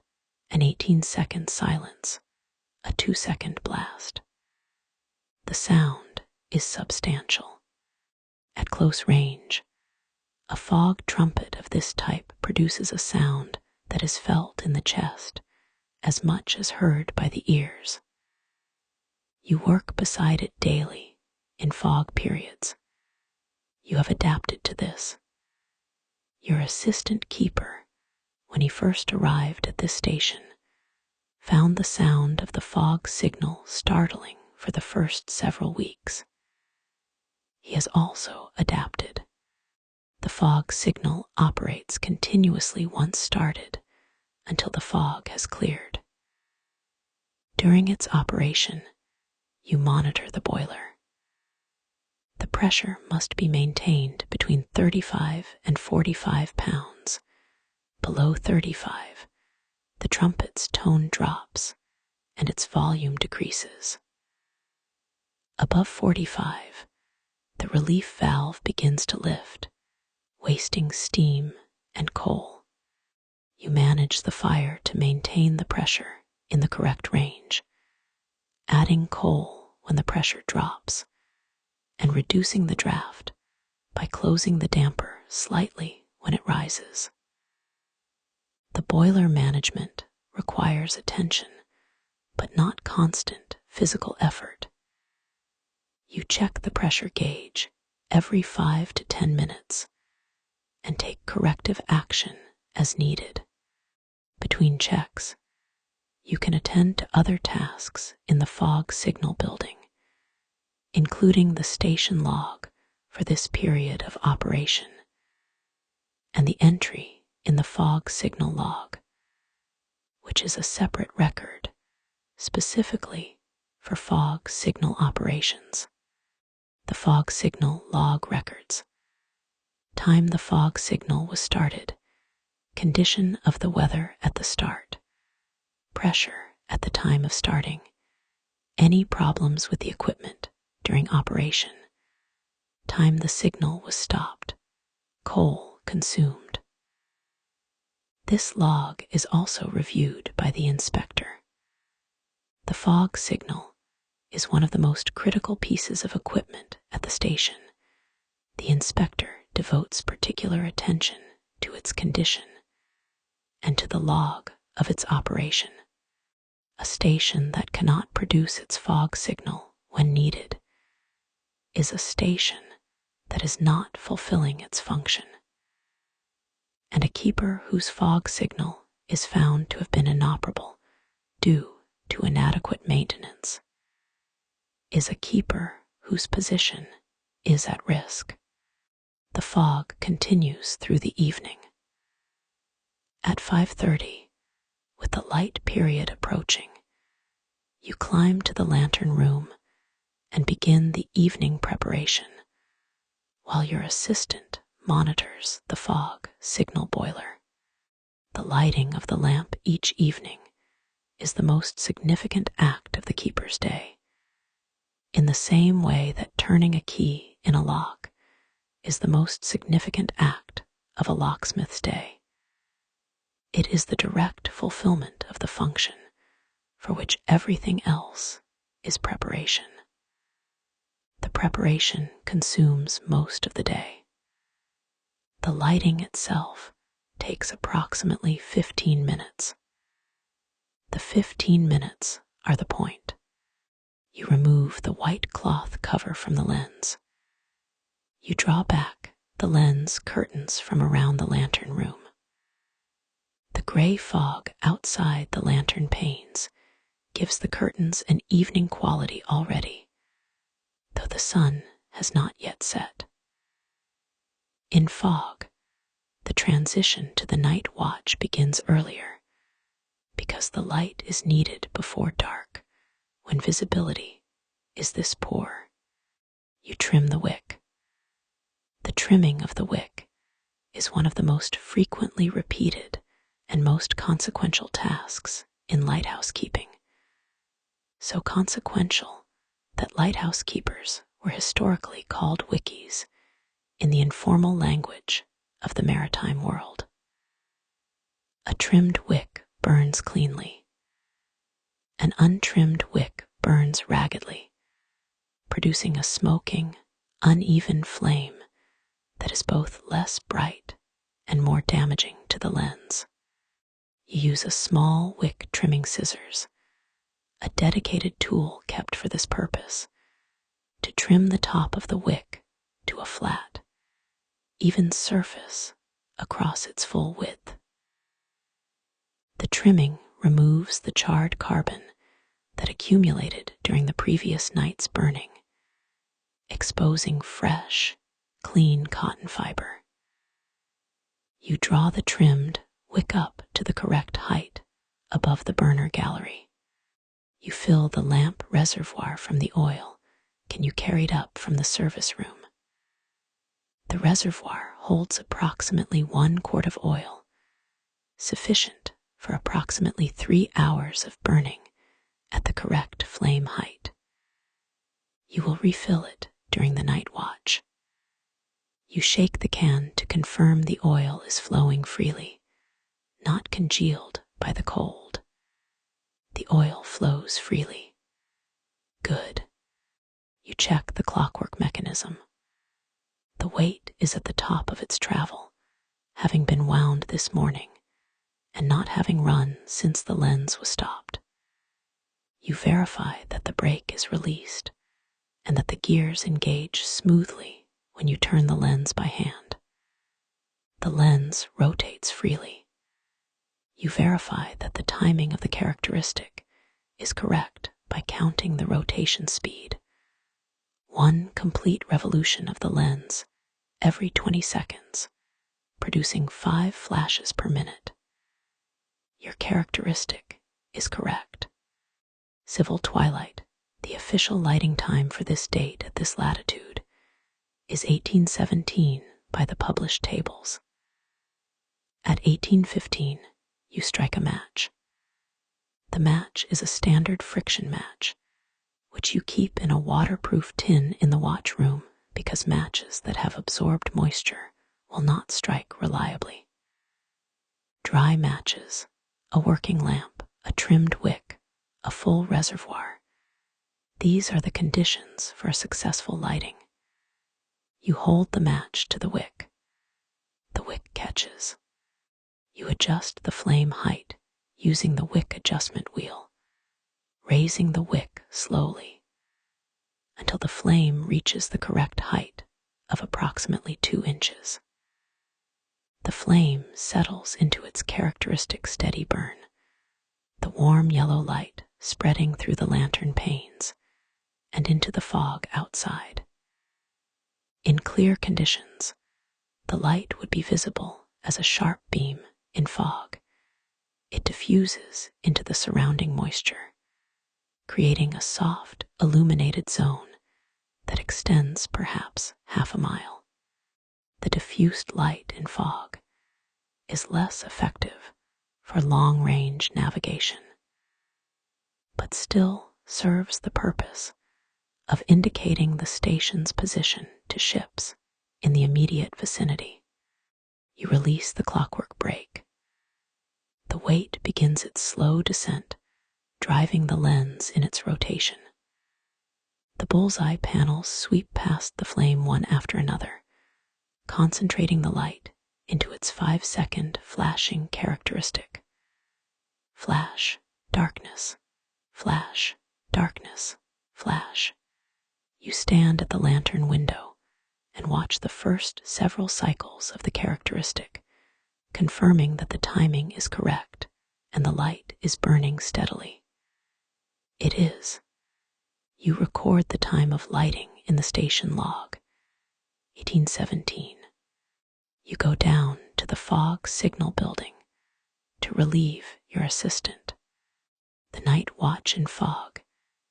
an 18-second silence, a 2-second blast. The sound is substantial. At close range, a fog trumpet of this type produces a sound that is felt in the chest as much as heard by the ears. You work beside it daily in fog periods. You have adapted to this. Your assistant keeper, when he first arrived at this station, found the sound of the fog signal startling for the first several weeks. He has also adapted. The fog signal operates continuously once started until the fog has cleared. During its operation, you monitor the boiler. The pressure must be maintained between 35 and 45 pounds. Below 35, the trumpet's tone drops and its volume decreases. Above 45, the relief valve begins to lift, wasting steam and coal. You manage the fire to maintain the pressure in the correct range, adding coal when the pressure drops, and reducing the draft by closing the damper slightly when it rises. The boiler management requires attention, but not constant physical effort. You check the pressure gauge every 5 to 10 minutes and take corrective action as needed. Between checks, you can attend to other tasks in the fog signal building, including the station log for this period of operation and the entry in the fog signal log, which is a separate record specifically for fog signal operations. The fog signal log records: time the fog signal was started, condition of the weather at the start, pressure at the time of starting, any problems with the equipment during operation, time the signal was stopped, coal consumed. This log is also reviewed by the inspector. The fog signal is one of the most critical pieces of equipment at the station. The inspector devotes particular attention to its condition and to the log of its operation. A station that cannot produce its fog signal when needed is a station that is not fulfilling its function. And a keeper whose fog signal is found to have been inoperable due to inadequate maintenance is a keeper whose position is at risk. The fog continues through the evening. At 5:30, with the light period approaching, you climb to the lantern room and begin the evening preparation, while your assistant monitors the fog signal boiler. The lighting of the lamp each evening is the most significant act of the keeper's day, in the same way that turning a key in a lock is the most significant act of a locksmith's day. It is the direct fulfillment of the function for which everything else is preparation. The preparation consumes most of the day. The lighting itself takes approximately 15 minutes. The 15 minutes are the point. You remove the white cloth cover from the lens. You draw back the lens curtains from around the lantern room. The gray fog outside the lantern panes gives the curtains an evening quality already, though the sun has not yet set. In fog, the transition to the night watch begins earlier because the light is needed before dark when visibility is this poor. You trim the wick. The trimming of the wick is one of the most frequently repeated and most consequential tasks in lighthouse keeping. So consequential that lighthouse keepers were historically called wickies in the informal language of the maritime world. A trimmed wick burns cleanly. An untrimmed wick burns raggedly, producing a smoking, uneven flame that is both less bright and more damaging to the lens. You use a small wick trimming scissors, a dedicated tool kept for this purpose, to trim the top of the wick to a flat, even surface across its full width. The trimming removes the charred carbon that accumulated during the previous night's burning, exposing fresh, clean cotton fiber. You draw the trimmed wick up to the correct height above the burner gallery. You fill the lamp reservoir from the oil you carried up from the service room. The reservoir holds approximately 1 quart of oil, sufficient for approximately 3 hours of burning at the correct flame height. You will refill it during the night watch. You shake the can to confirm the oil is flowing freely, not congealed by the cold. The oil flows freely. Good. You check the clockwork mechanism. The weight is at the top of its travel, having been wound this morning and not having run since the lens was stopped. You verify that the brake is released and that the gears engage smoothly when you turn the lens by hand. The lens rotates freely. You verify that the timing of the characteristic is correct by counting the rotation speed. 1 complete revolution of the lens every 20 seconds, producing 5 flashes per minute. Your characteristic is correct. Civil twilight, the official lighting time for this date at this latitude, is 1817 by the published tables. At 1815, you strike a match. The match is a standard friction match, which you keep in a waterproof tin in the watch room because matches that have absorbed moisture will not strike reliably. Dry matches, a working lamp, a trimmed wick, a full reservoir. These are the conditions for a successful lighting. You hold the match to the wick. The wick catches. You adjust the flame height using the wick adjustment wheel, raising the wick slowly until the flame reaches the correct height of approximately 2 inches. The flame settles into its characteristic steady burn, the warm yellow light spreading through the lantern panes and into the fog outside. In clear conditions, the light would be visible as a sharp beam in fog. It diffuses into the surrounding moisture, creating a soft, illuminated zone that extends perhaps half a mile. The diffused light in fog is less effective for long-range navigation, but still serves the purpose of indicating the station's position to ships in the immediate vicinity. You release the clockwork brake. The weight begins its slow descent, driving the lens in its rotation. The bullseye panels sweep past the flame one after another, concentrating the light into its 5-second flashing characteristic. Flash, darkness, flash, darkness, flash. You stand at the lantern window and watch the first several cycles of the characteristic, confirming that the timing is correct and the light is burning steadily. It is. You record the time of lighting in the station log, 1817. You go down to the fog signal building to relieve your assistant. The night watch in fog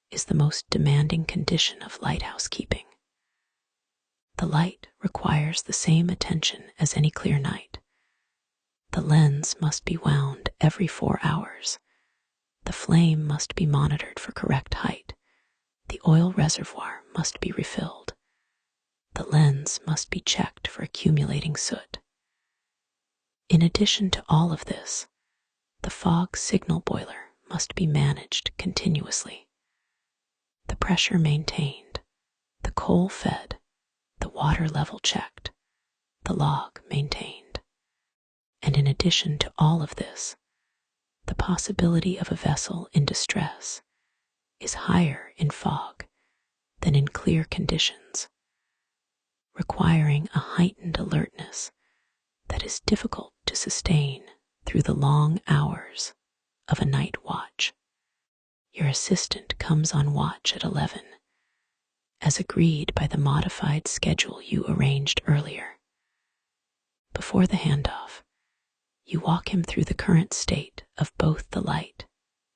is the most demanding condition of lighthouse keeping. The light requires the same attention as any clear night. The lens must be wound every 4 hours. The flame must be monitored for correct height. The oil reservoir must be refilled. The lens must be checked for accumulating soot. In addition to all of this, the fog signal boiler must be managed continuously. The pressure maintained, the coal fed, the water level checked, the log maintained. And in addition to all of this, the possibility of a vessel in distress is higher in fog than in clear conditions, requiring a heightened alertness that is difficult to sustain through the long hours of a night watch. Your assistant comes on watch at 11, as agreed by the modified schedule you arranged earlier. Before the handoff, you walk him through the current state of both the light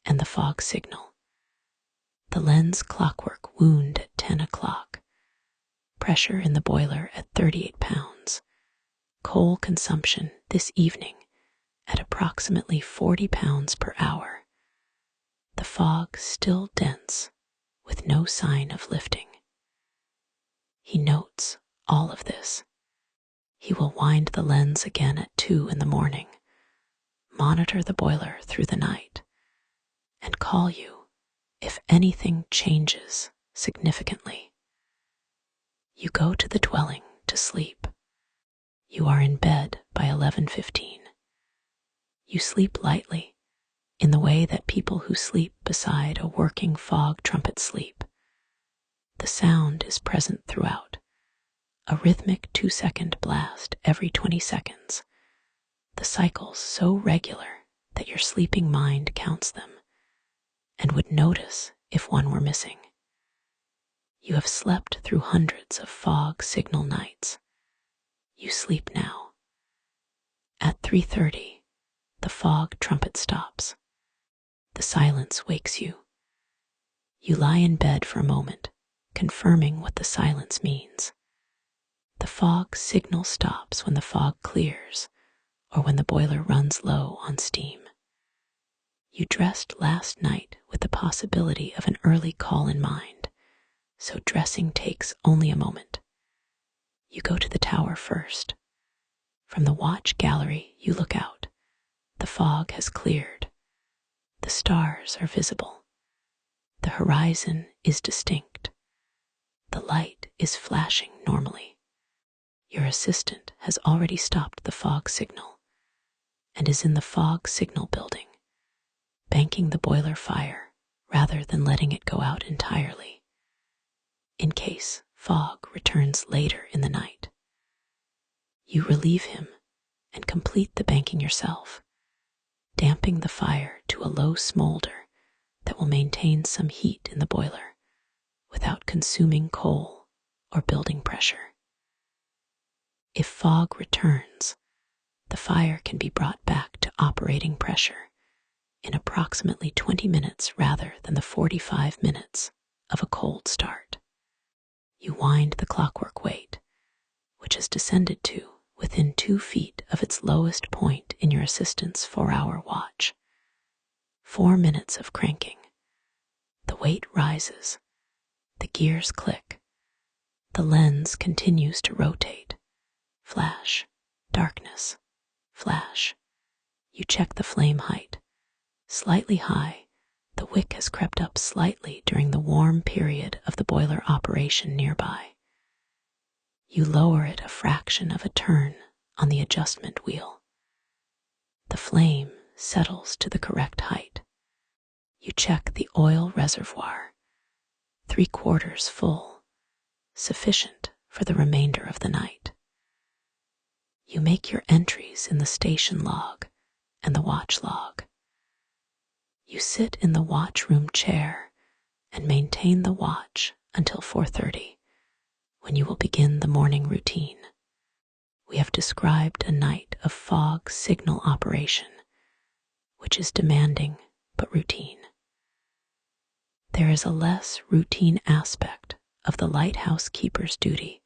and the fog signal. The lens clockwork wound at 10 o'clock, pressure in the boiler at 38 pounds, coal consumption this evening at approximately 40 pounds per hour. The fog still dense, with no sign of lifting. He notes all of this. He will wind the lens again at 2 in the morning, monitor the boiler through the night, and call you if anything changes significantly. You go to the dwelling to sleep. You are in bed by 11:15. You sleep lightly, in the way that people who sleep beside a working fog trumpet sleep. The sound is present throughout, a rhythmic 2-second blast every 20 seconds, the cycles so regular that your sleeping mind counts them and would notice if one were missing. You have slept through hundreds of fog signal nights. You sleep now. At 3:30, the fog trumpet stops. The silence wakes you. You lie in bed for a moment, confirming what the silence means. The fog signal stops when the fog clears or when the boiler runs low on steam. You dressed last night with the possibility of an early call in mind, so dressing takes only a moment. You go to the tower first. From the watch gallery, you look out. The fog has cleared. The stars are visible. The horizon is distinct. The light is flashing normally. Your assistant has already stopped the fog signal and is in the fog signal building, banking the boiler fire rather than letting it go out entirely, in case fog returns later in the night. You relieve him and complete the banking yourself, damping the fire to a low smolder that will maintain some heat in the boiler without consuming coal or building pressure. If fog returns, the fire can be brought back to operating pressure in approximately 20 minutes rather than the 45 minutes of a cold start. You wind the clockwork weight, which has descended to within 2 feet of its lowest point in your assistant's 4-hour watch. 4 minutes of cranking. The weight rises. The gears click. The lens continues to rotate. Flash, darkness, flash. You check the flame height. Slightly high, the wick has crept up slightly during the warm period of the boiler operation nearby. You lower it a fraction of a turn on the adjustment wheel. The flame settles to the correct height. You check the oil reservoir, 3/4 full, sufficient for the remainder of the night. You make your entries in the station log and the watch log. You sit in the watchroom chair and maintain the watch until 4:30, when you will begin the morning routine. We have described a night of fog signal operation, which is demanding but routine. There is a less routine aspect of the lighthouse keeper's duty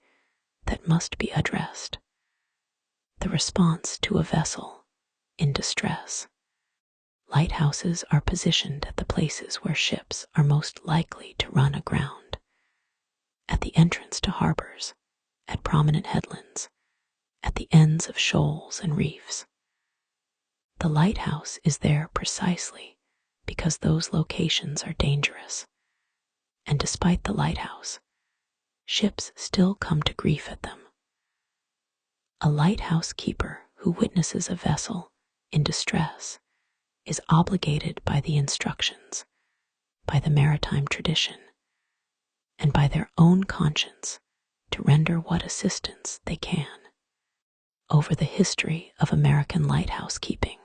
that must be addressed: the response to a vessel in distress. Lighthouses are positioned at the places where ships are most likely to run aground: at the entrance to harbors, at prominent headlands, at the ends of shoals and reefs. The lighthouse is there precisely because those locations are dangerous, and despite the lighthouse, ships still come to grief at them. A lighthouse keeper who witnesses a vessel in distress is obligated by the instructions by the maritime tradition and by their own conscience to render what assistance they can. Over the history of American lighthouse keeping,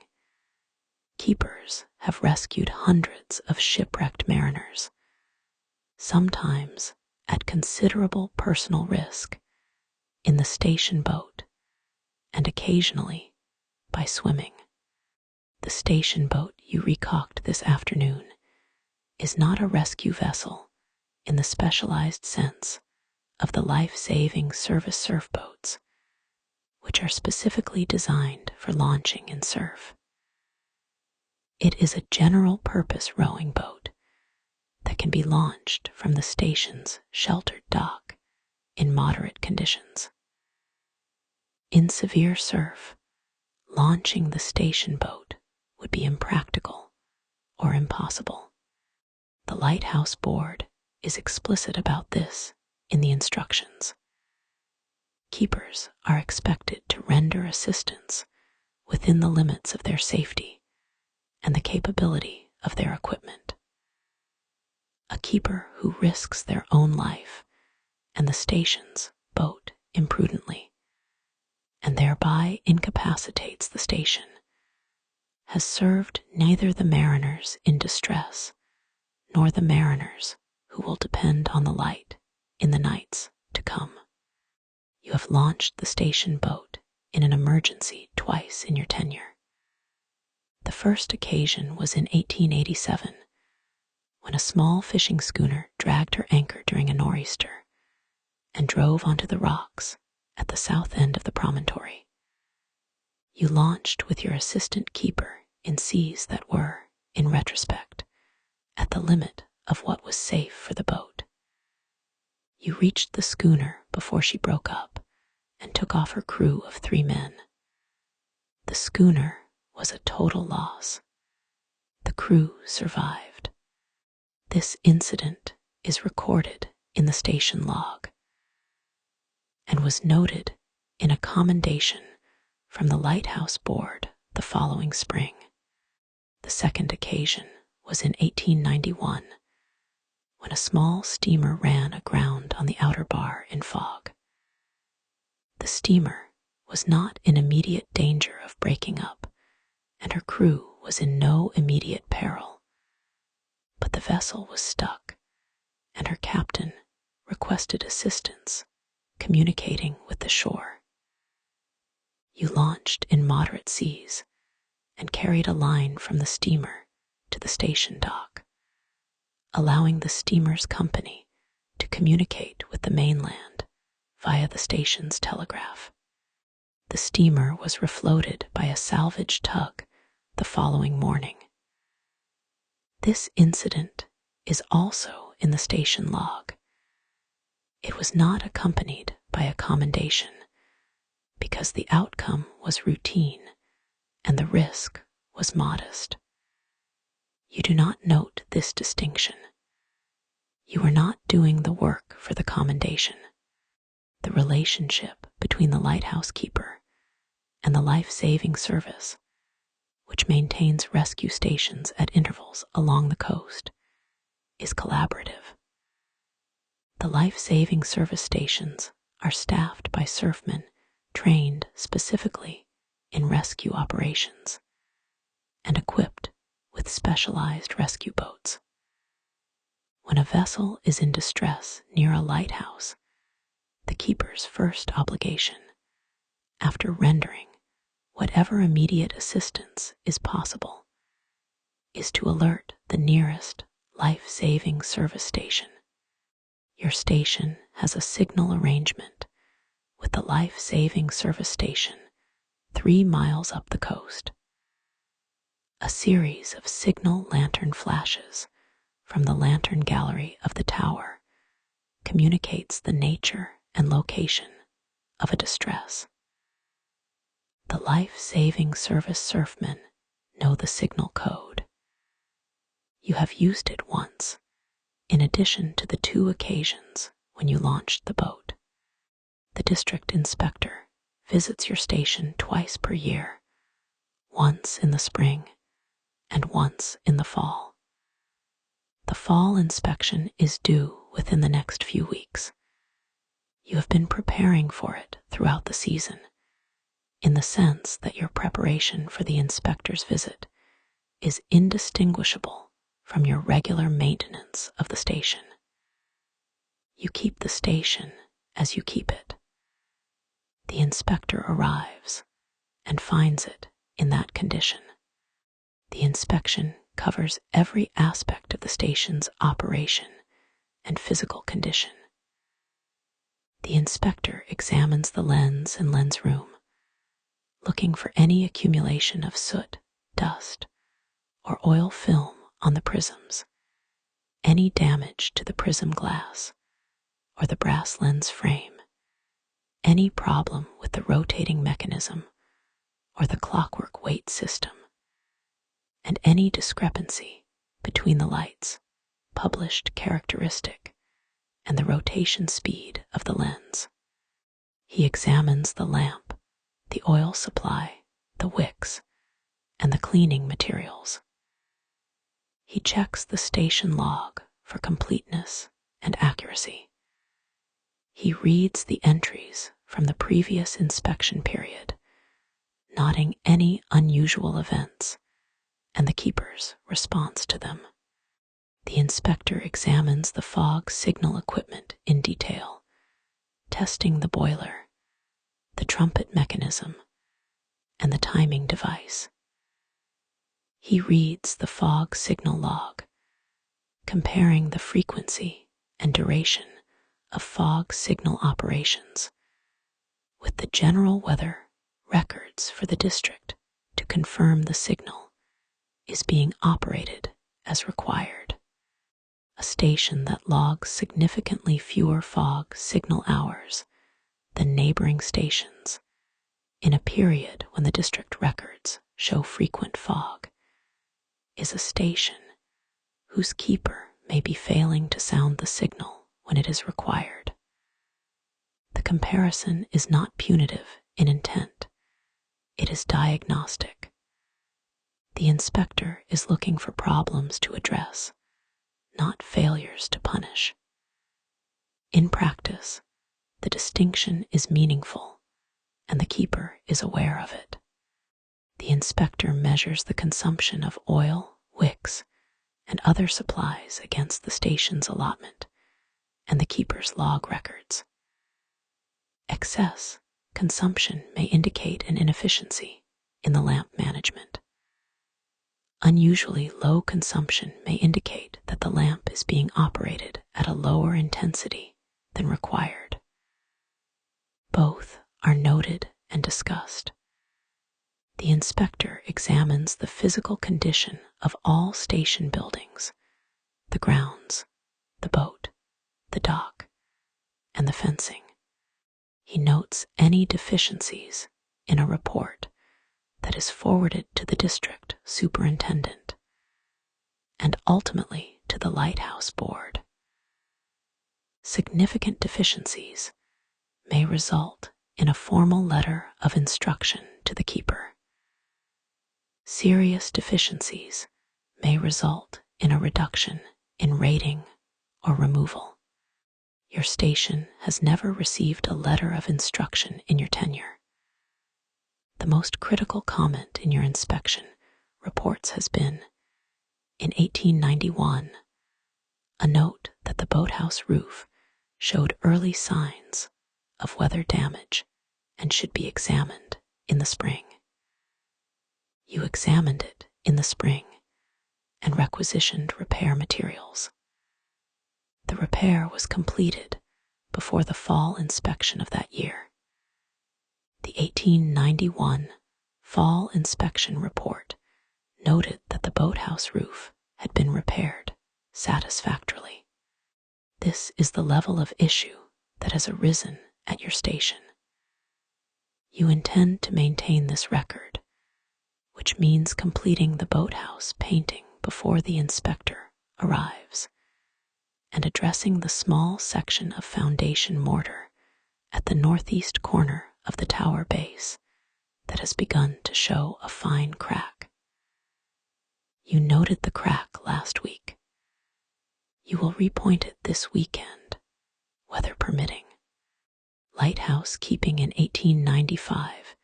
keepers have rescued hundreds of shipwrecked mariners, sometimes at considerable personal risk, in the station boat and occasionally by swimming. The station boat you recocked this afternoon is not a rescue vessel in the specialized sense of the life-saving service surf boats, which are specifically designed for launching in surf. It is a general-purpose rowing boat that can be launched from the station's sheltered dock in moderate conditions. In severe surf, launching the station boat would be impractical or impossible. The Lighthouse Board is explicit about this in the instructions. Keepers are expected to render assistance within the limits of their safety and the capability of their equipment. A keeper who risks their own life and the station's boat imprudently, and thereby incapacitates the station, has served neither the mariners in distress nor the mariners who will depend on the light in the nights to come. You have launched the station boat in an emergency twice in your tenure. The first occasion was in 1887, when a small fishing schooner dragged her anchor during a nor'easter and drove onto the rocks at the south end of the promontory. You launched with your assistant keeper in seas that were, in retrospect, at the limit of what was safe for the boat. You reached the schooner before she broke up and took off her crew of 3 men. The schooner was a total loss. The crew survived. This incident is recorded in the station log and was noted in a commendation from the Lighthouse Board the following spring. The second occasion was in 1891, when a small steamer ran aground on the outer bar in fog. The steamer was not in immediate danger of breaking up, and her crew was in no immediate peril. But the vessel was stuck, and her captain requested assistance, communicating with the shore. You launched in moderate seas and carried a line from the steamer to the station dock, allowing the steamer's company to communicate with the mainland via the station's telegraph. The steamer was refloated by a salvage tug the following morning. This incident is also in the station log. It was not accompanied by a commendation because the outcome was routine and the risk was modest. You do not note this distinction. You are not doing the work for the commendation. The relationship between the lighthouse keeper and the life-saving service, which maintains rescue stations at intervals along the coast, is collaborative. The life-saving service stations are staffed by surfmen trained specifically in rescue operations and equipped with specialized rescue boats. When a vessel is in distress near a lighthouse, the keeper's first obligation, after rendering whatever immediate assistance is possible, is to alert the nearest life-saving service station. Your station has a signal arrangement with the life-saving service station 3 miles up the coast. A series of signal lantern flashes from the lantern gallery of the tower communicates the nature and location of a distress. The life-saving service surfmen know the signal code. You have used it once, in addition to the 2 occasions when you launched the boat. The district inspector visits your station twice per year, once in the spring and once in the fall. The fall inspection is due within the next few weeks. You have been preparing for it throughout the season, in the sense that your preparation for the inspector's visit is indistinguishable from your regular maintenance of the station. You keep the station as you keep it. The inspector arrives and finds it in that condition. The inspection covers every aspect of the station's operation and physical condition. The inspector examines the lens and lens room, looking for any accumulation of soot, dust, or oil film on the prisms, any damage to the prism glass or the brass lens frame, any problem with the rotating mechanism or the clockwork weight system, and any discrepancy between the light's published characteristic and the rotation speed of the lens. He examines the lamp, the oil supply, the wicks, and the cleaning materials. He checks the station log for completeness and accuracy. He reads the entries from the previous inspection period, noting any unusual events and the keeper's response to them. The inspector examines the fog signal equipment in detail, testing the boiler, the trumpet mechanism, and the timing device. He reads the fog signal log, comparing the frequency and duration of fog signal operations with the general weather records for the district to confirm the signal is being operated as required. A station that logs significantly fewer fog signal hours than neighboring stations in a period when the district records show frequent fog is a station whose keeper may be failing to sound the signal when it is required. The comparison is not punitive in intent. It is diagnostic. The inspector is looking for problems to address, not failures to punish. In practice, the distinction is meaningful, and the keeper is aware of it. The inspector measures the consumption of oil, wicks, and other supplies against the station's allotment and the keeper's log records. Excess consumption may indicate an inefficiency in the lamp management. Unusually low consumption may indicate that the lamp is being operated at a lower intensity than required. Both are noted and discussed. The inspector examines the physical condition of all station buildings, the grounds, the boat, the dock, and the fencing. He notes any deficiencies in a report that is forwarded to the district superintendent and ultimately to the lighthouse board. Significant deficiencies may result in a formal letter of instruction to the keeper. Serious deficiencies may result in a reduction in rating or removal. Your station has never received a letter of instruction in your tenure. The most critical comment in your inspection reports has been, in 1891, a note that the boathouse roof showed early signs of weather damage and should be examined in the spring. You examined it in the spring and requisitioned repair materials. The repair was completed before the fall inspection of that year. The 1891 fall inspection report noted that the boathouse roof had been repaired satisfactorily. This is the level of issue that has arisen at your station. You intend to maintain this record, which means completing the boathouse painting before the inspector arrives and addressing the small section of foundation mortar at the northeast corner of the tower base that has begun to show a fine crack. You noted the crack last week. You will repoint it this weekend, weather permitting. Lighthouse keeping in 1895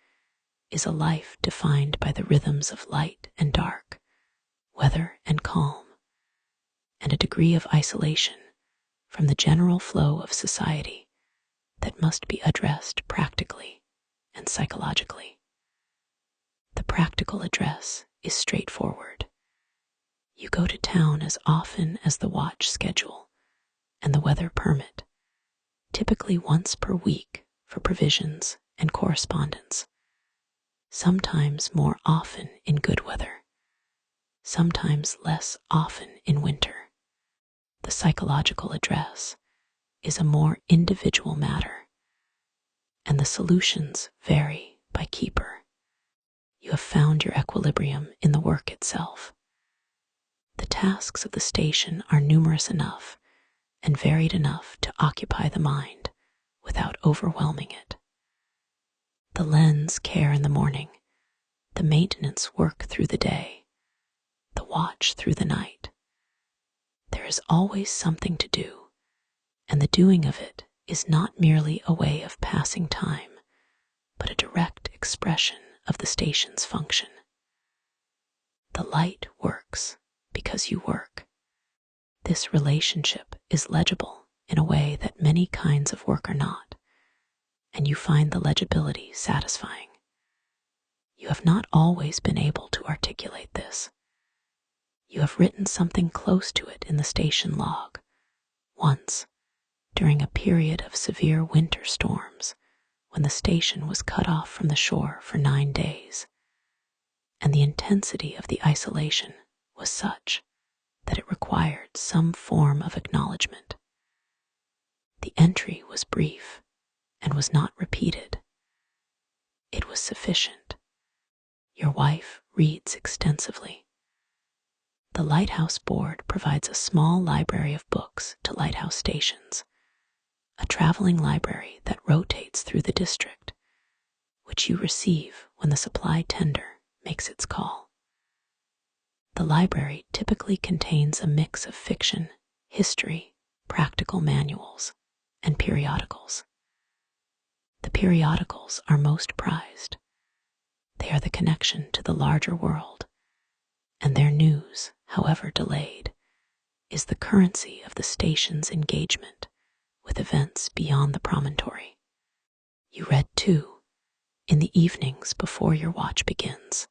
is a life defined by the rhythms of light and dark, weather and calm, and a degree of isolation from the general flow of society that must be addressed practically and psychologically. The practical address is straightforward. You go to town as often as the watch schedule and the weather permit, typically once per week for provisions and correspondence, sometimes more often in good weather, sometimes less often in winter. The psychological address is a more individual matter, and the solutions vary by keeper. You have found your equilibrium in the work itself. The tasks of the station are numerous enough and varied enough to occupy the mind without overwhelming it. The lens care in the morning, the maintenance work through the day, the watch through the night. There is always something to do, and the doing of it is not merely a way of passing time, but a direct expression of the station's function. The light works because you work. This relationship is legible in a way that many kinds of work are not, and you find the legibility satisfying. You have not always been able to articulate this. You have written something close to it in the station log, once, during a period of severe winter storms, when the station was cut off from the shore for 9 days, and the intensity of the isolation was such that it required some form of acknowledgement. The entry was brief and was not repeated. It was sufficient. Your wife reads extensively. The Lighthouse Board provides a small library of books to lighthouse stations, a traveling library that rotates through the district, which you receive when the supply tender makes its call. The library typically contains a mix of fiction, history, practical manuals, and periodicals. The periodicals are most prized. They are the connection to the larger world, and their news, however delayed, is the currency of the station's engagement with events beyond the promontory. You read, too, in the evenings before your watch begins,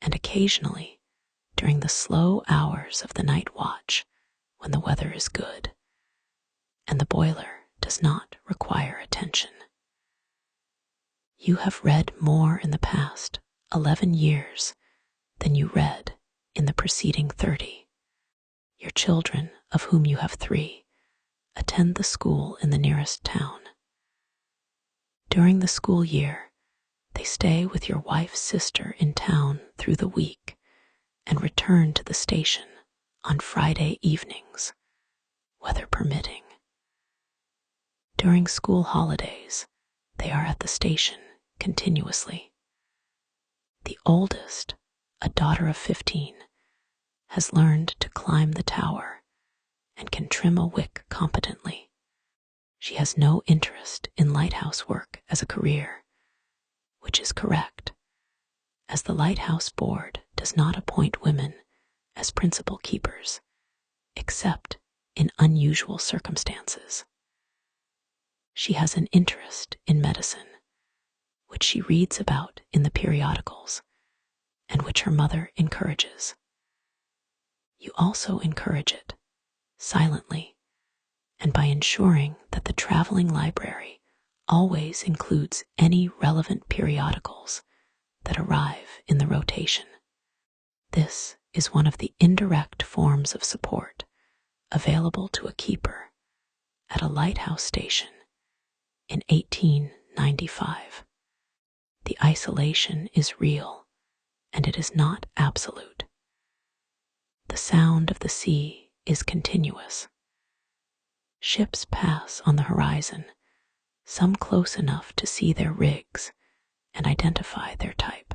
and occasionally during the slow hours of the night watch when the weather is good and the boiler does not require attention. You have read more in the past 11 years than you read in the preceding 30. Your children, of whom you have 3, attend the school in the nearest town. During the school year, they stay with your wife's sister in town through the week and return to the station on Friday evenings, weather permitting. During school holidays, they are at the station continuously. The oldest, a daughter of 15, has learned to climb the tower and can trim a wick competently. She has no interest in lighthouse work as a career, which is correct, as the Lighthouse Board does not appoint women as principal keepers, except in unusual circumstances. She has an interest in medicine, which she reads about in the periodicals, and which her mother encourages. You also encourage it, silently, and by ensuring that the traveling library always includes any relevant periodicals that arrive in the rotation. This is one of the indirect forms of support available to a keeper at a lighthouse station in 1895. The isolation is real, and it is not absolute. The sound of the sea is continuous. Ships pass on the horizon, some close enough to see their rigs and identify their type,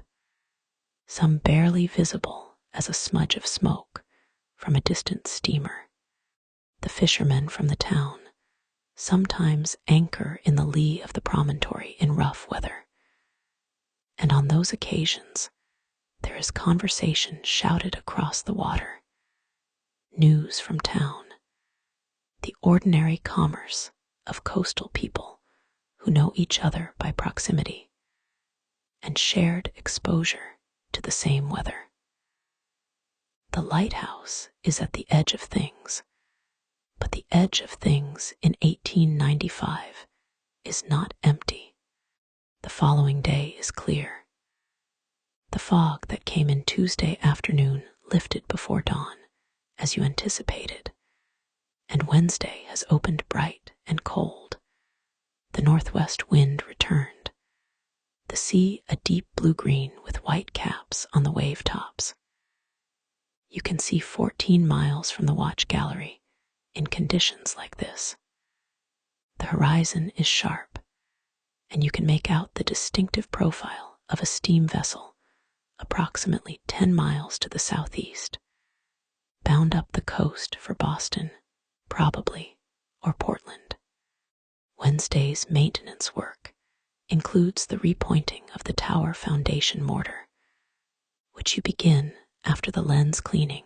some barely visible as a smudge of smoke from a distant steamer. The fishermen from the town sometimes anchor in the lee of the promontory in rough weather, and on those occasions there is conversation shouted across the water, news from town, the ordinary commerce of coastal people who know each other by proximity and shared exposure to the same weather. The lighthouse is at the edge of things, but the edge of things in 1895 is not empty. The following day is clear. The fog that came in Tuesday afternoon lifted before dawn, as you anticipated, and Wednesday has opened bright and cold. The northwest wind returned, the sea a deep blue-green with white caps on the wave tops. You can see 14 miles from the watch gallery in conditions like this. The horizon is sharp, and you can make out the distinctive profile of a steam vessel approximately 10 miles to the southeast, bound up the coast for Boston, probably, or Portland. Wednesday's maintenance work includes the repointing of the tower foundation mortar, which you begin after the lens cleaning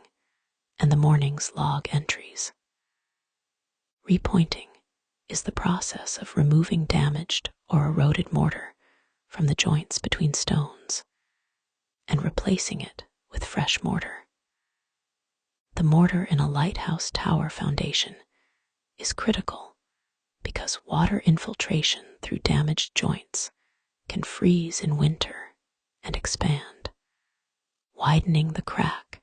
and the morning's log entries. Repointing is the process of removing damaged or eroded mortar from the joints between stones and replacing it with fresh mortar. The mortar in a lighthouse tower foundation is critical because water infiltration through damaged joints can freeze in winter and expand, widening the crack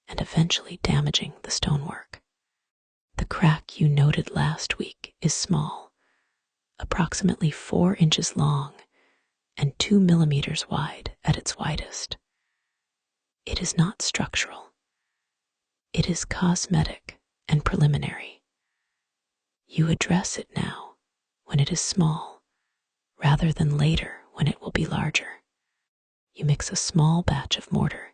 and eventually damaging the stonework. The crack you noted last week is small, approximately 4 inches long and 2 millimeters wide at its widest. It is not structural. It is cosmetic and preliminary. You address it now when it is small, rather than later when it will be larger. You mix a small batch of mortar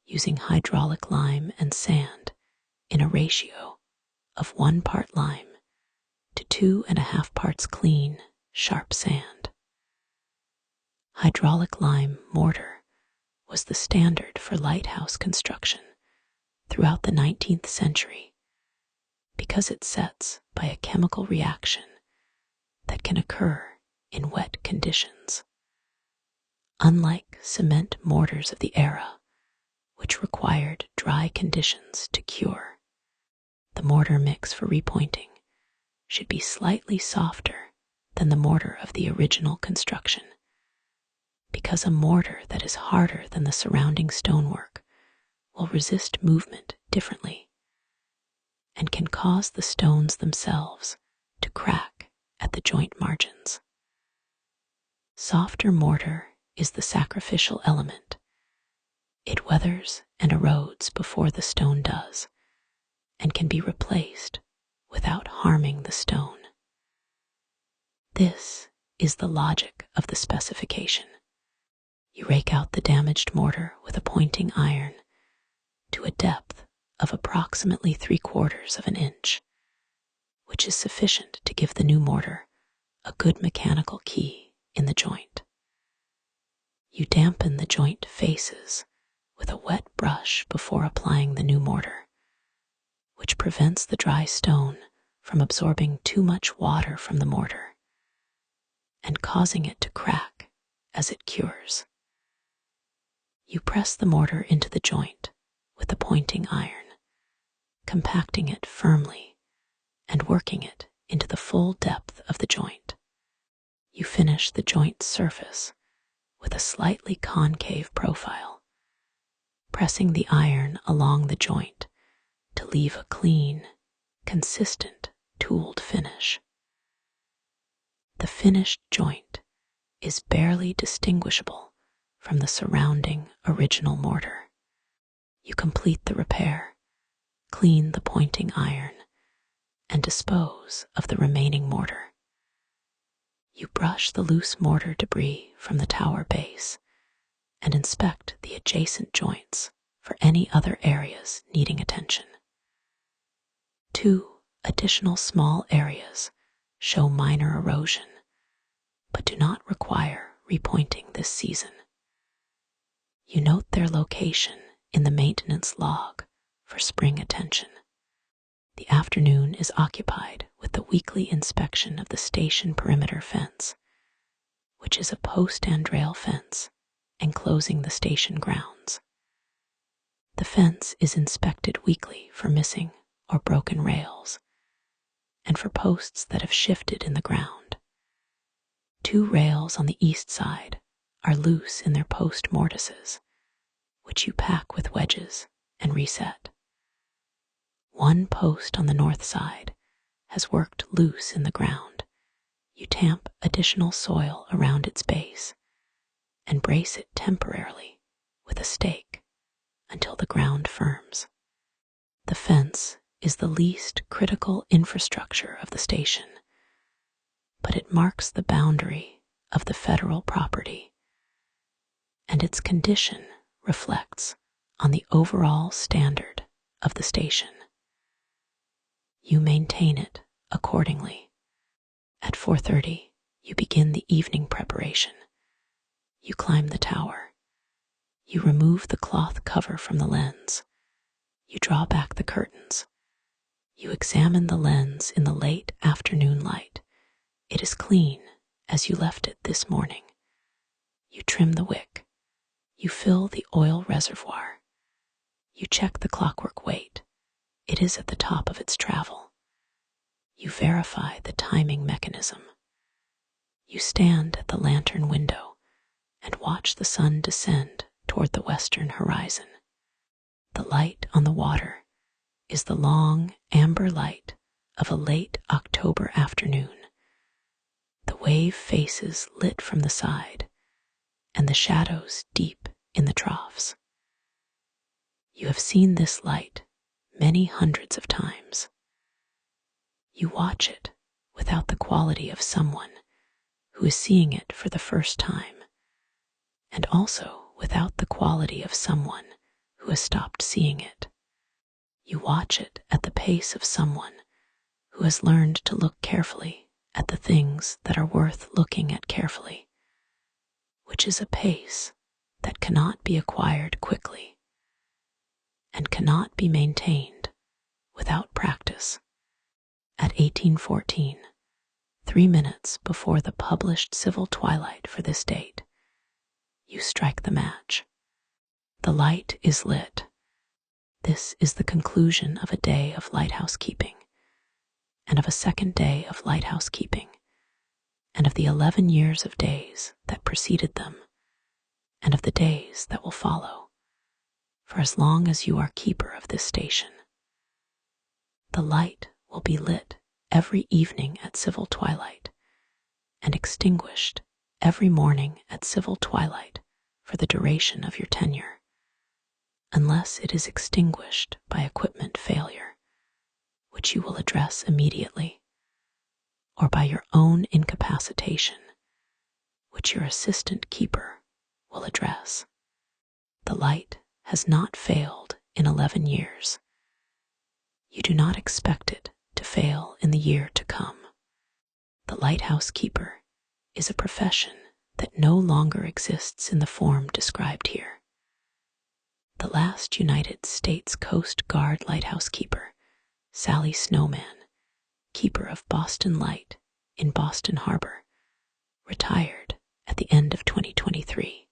using hydraulic lime and sand in a ratio of 1 part lime to 2.5 parts clean, sharp sand. Hydraulic lime mortar was the standard for lighthouse construction throughout the 19th century because it sets by a chemical reaction that can occur in wet conditions. Unlike cement mortars of the era, which required dry conditions to cure, the mortar mix for repointing should be slightly softer than the mortar of the original construction, because a mortar that is harder than the surrounding stonework will resist movement differently and can cause the stones themselves to crack at the joint margins. Softer mortar is the sacrificial element. It weathers and erodes before the stone does and can be replaced without harming the stone. This is the logic of the specification. You rake out the damaged mortar with a pointing iron to a depth of approximately 3/4 of an inch, which is sufficient to give the new mortar a good mechanical key in the joint. You dampen the joint faces with a wet brush before applying the new mortar, which prevents the dry stone from absorbing too much water from the mortar and causing it to crack as it cures. You press the mortar into the joint with the pointing iron, compacting it firmly and working it into the full depth of the joint. You finish the joint surface with a slightly concave profile, pressing the iron along the joint to leave a clean, consistent, tooled finish. The finished joint is barely distinguishable from the surrounding original mortar. You complete the repair, clean the pointing iron, and dispose of the remaining mortar. You brush the loose mortar debris from the tower base and inspect the adjacent joints for any other areas needing attention. 2 Additional small areas show minor erosion, but do not require repointing this season. You note their location in the maintenance log for spring attention. The afternoon is occupied with the weekly inspection of the station perimeter fence, which is a post and rail fence enclosing the station grounds. The fence is inspected weekly for missing or broken rails, and for posts that have shifted in the ground. 2 rails on the east side are loose in their post mortises, which you pack with wedges and reset. 1 post on the north side has worked loose in the ground. You tamp additional soil around its base and brace it temporarily with a stake until the ground firms. The fence is the least critical infrastructure of the station, but it marks the boundary of the federal property, and its condition reflects on the overall standard of the station. You maintain it accordingly. At 4:30, you begin the evening preparation. You climb the tower. You remove the cloth cover from the lens. You draw back the curtains. You examine the lens in the late afternoon light. It is clean as you left it this morning. You trim the wick. You fill the oil reservoir. You check the clockwork weight. It is at the top of its travel. You verify the timing mechanism. You stand at the lantern window and watch the sun descend toward the western horizon. The light on the water is the long amber light of a late October afternoon. The wave faces lit from the side, and the shadows deep in the troughs. You have seen this light many hundreds of times. You watch it without the quality of someone who is seeing it for the first time, and also without the quality of someone who has stopped seeing it. You watch it at the pace of someone who has learned to look carefully at the things that are worth looking at carefully, which is a pace that cannot be acquired quickly and cannot be maintained without practice. At 1814, 3 minutes before the published civil twilight for this date, you strike the match. The light is lit. This is the conclusion of a day of lighthouse keeping, and of a second day of lighthouse keeping, and of the 11 years of days that preceded them, and of the days that will follow, for as long as you are keeper of this station. The light will be lit every evening at civil twilight, and extinguished every morning at civil twilight for the duration of your tenure, unless it is extinguished by equipment failure, which you will address immediately, or by your own incapacitation, which your assistant keeper will address. The light has not failed in 11 years. You do not expect it to fail in the year to come. The lighthouse keeper is a profession that no longer exists in the form described here. The last United States Coast Guard lighthouse keeper, Sally Snowman, keeper of Boston Light in Boston Harbor, retired at the end of 2023.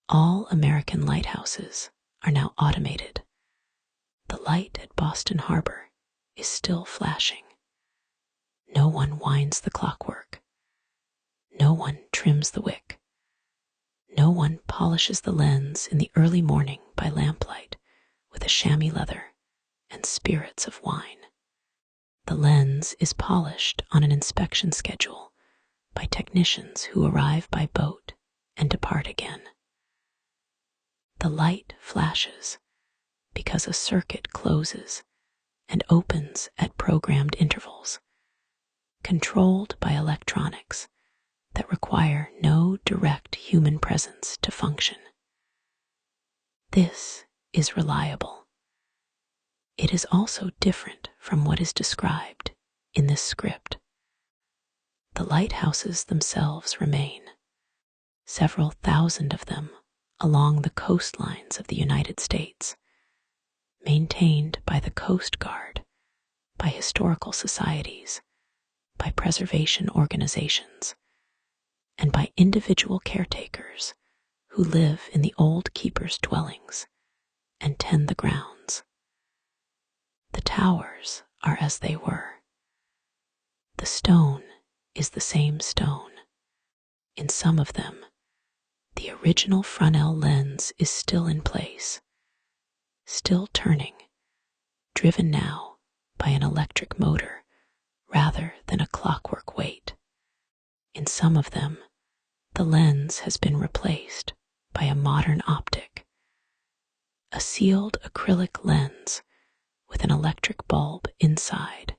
All American lighthouses are now automated. The light at Boston Harbor is still flashing. No one winds the clockwork. No one trims the wick. No one polishes the lens in the early morning by lamplight with a chamois leather and spirits of wine. The lens is polished on an inspection schedule by technicians who arrive by boat and depart again. The light flashes because a circuit closes and opens at programmed intervals, controlled by electronics that require no direct human presence to function. This is reliable. It is also different from what is described in this script. The lighthouses themselves remain, several thousand of them along the coastlines of the United States, maintained by the Coast Guard, by historical societies, by preservation organizations, and by individual caretakers who live in the old keepers' dwellings and tend the grounds. The towers are as they were. The stone is the same stone. In some of them, the original Fresnel lens is still in place, still turning, driven now by an electric motor rather than a clockwork weight. In some of them, the lens has been replaced by a modern optic, a sealed acrylic lens with an electric bulb inside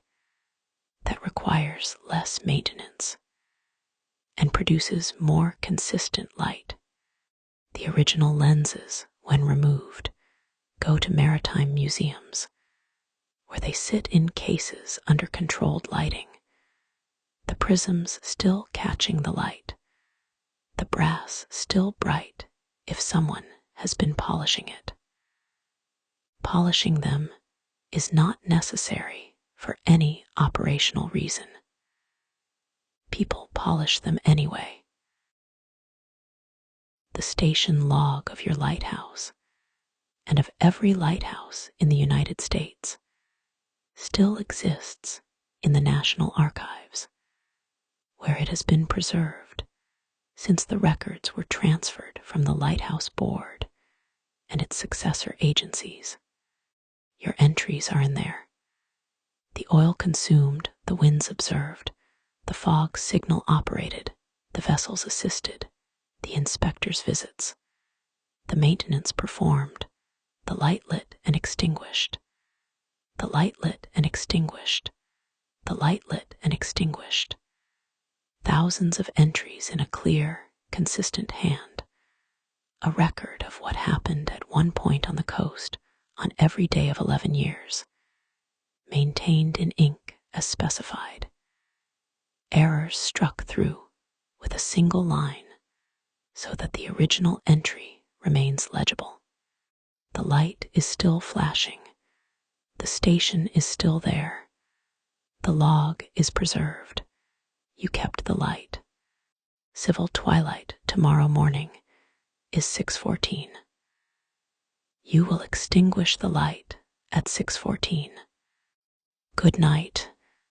that requires less maintenance and produces more consistent light. The original lenses, when removed, go to maritime museums, where they sit in cases under controlled lighting, the prisms still catching the light, the brass still bright if someone has been polishing it. Polishing them is not necessary for any operational reason. People polish them anyway. The station log of your lighthouse, and of every lighthouse in the United States, still exists in the National Archives, where it has been preserved since the records were transferred from the Lighthouse Board and its successor agencies. Your entries are in there. The oil consumed, the winds observed, the fog signal operated, the vessels assisted, the inspectors' visits, the maintenance performed, the light lit and extinguished, the light lit and extinguished, the light lit and extinguished. Thousands of entries in a clear, consistent hand, a record of what happened at one point on the coast on every day of 11 years, maintained in ink as specified. Errors struck through with a single line so that the original entry remains legible. The light is still flashing. The station is still there. The log is preserved. You kept the light. Civil twilight tomorrow morning is 6:14. You will extinguish the light at 6:14. Good night.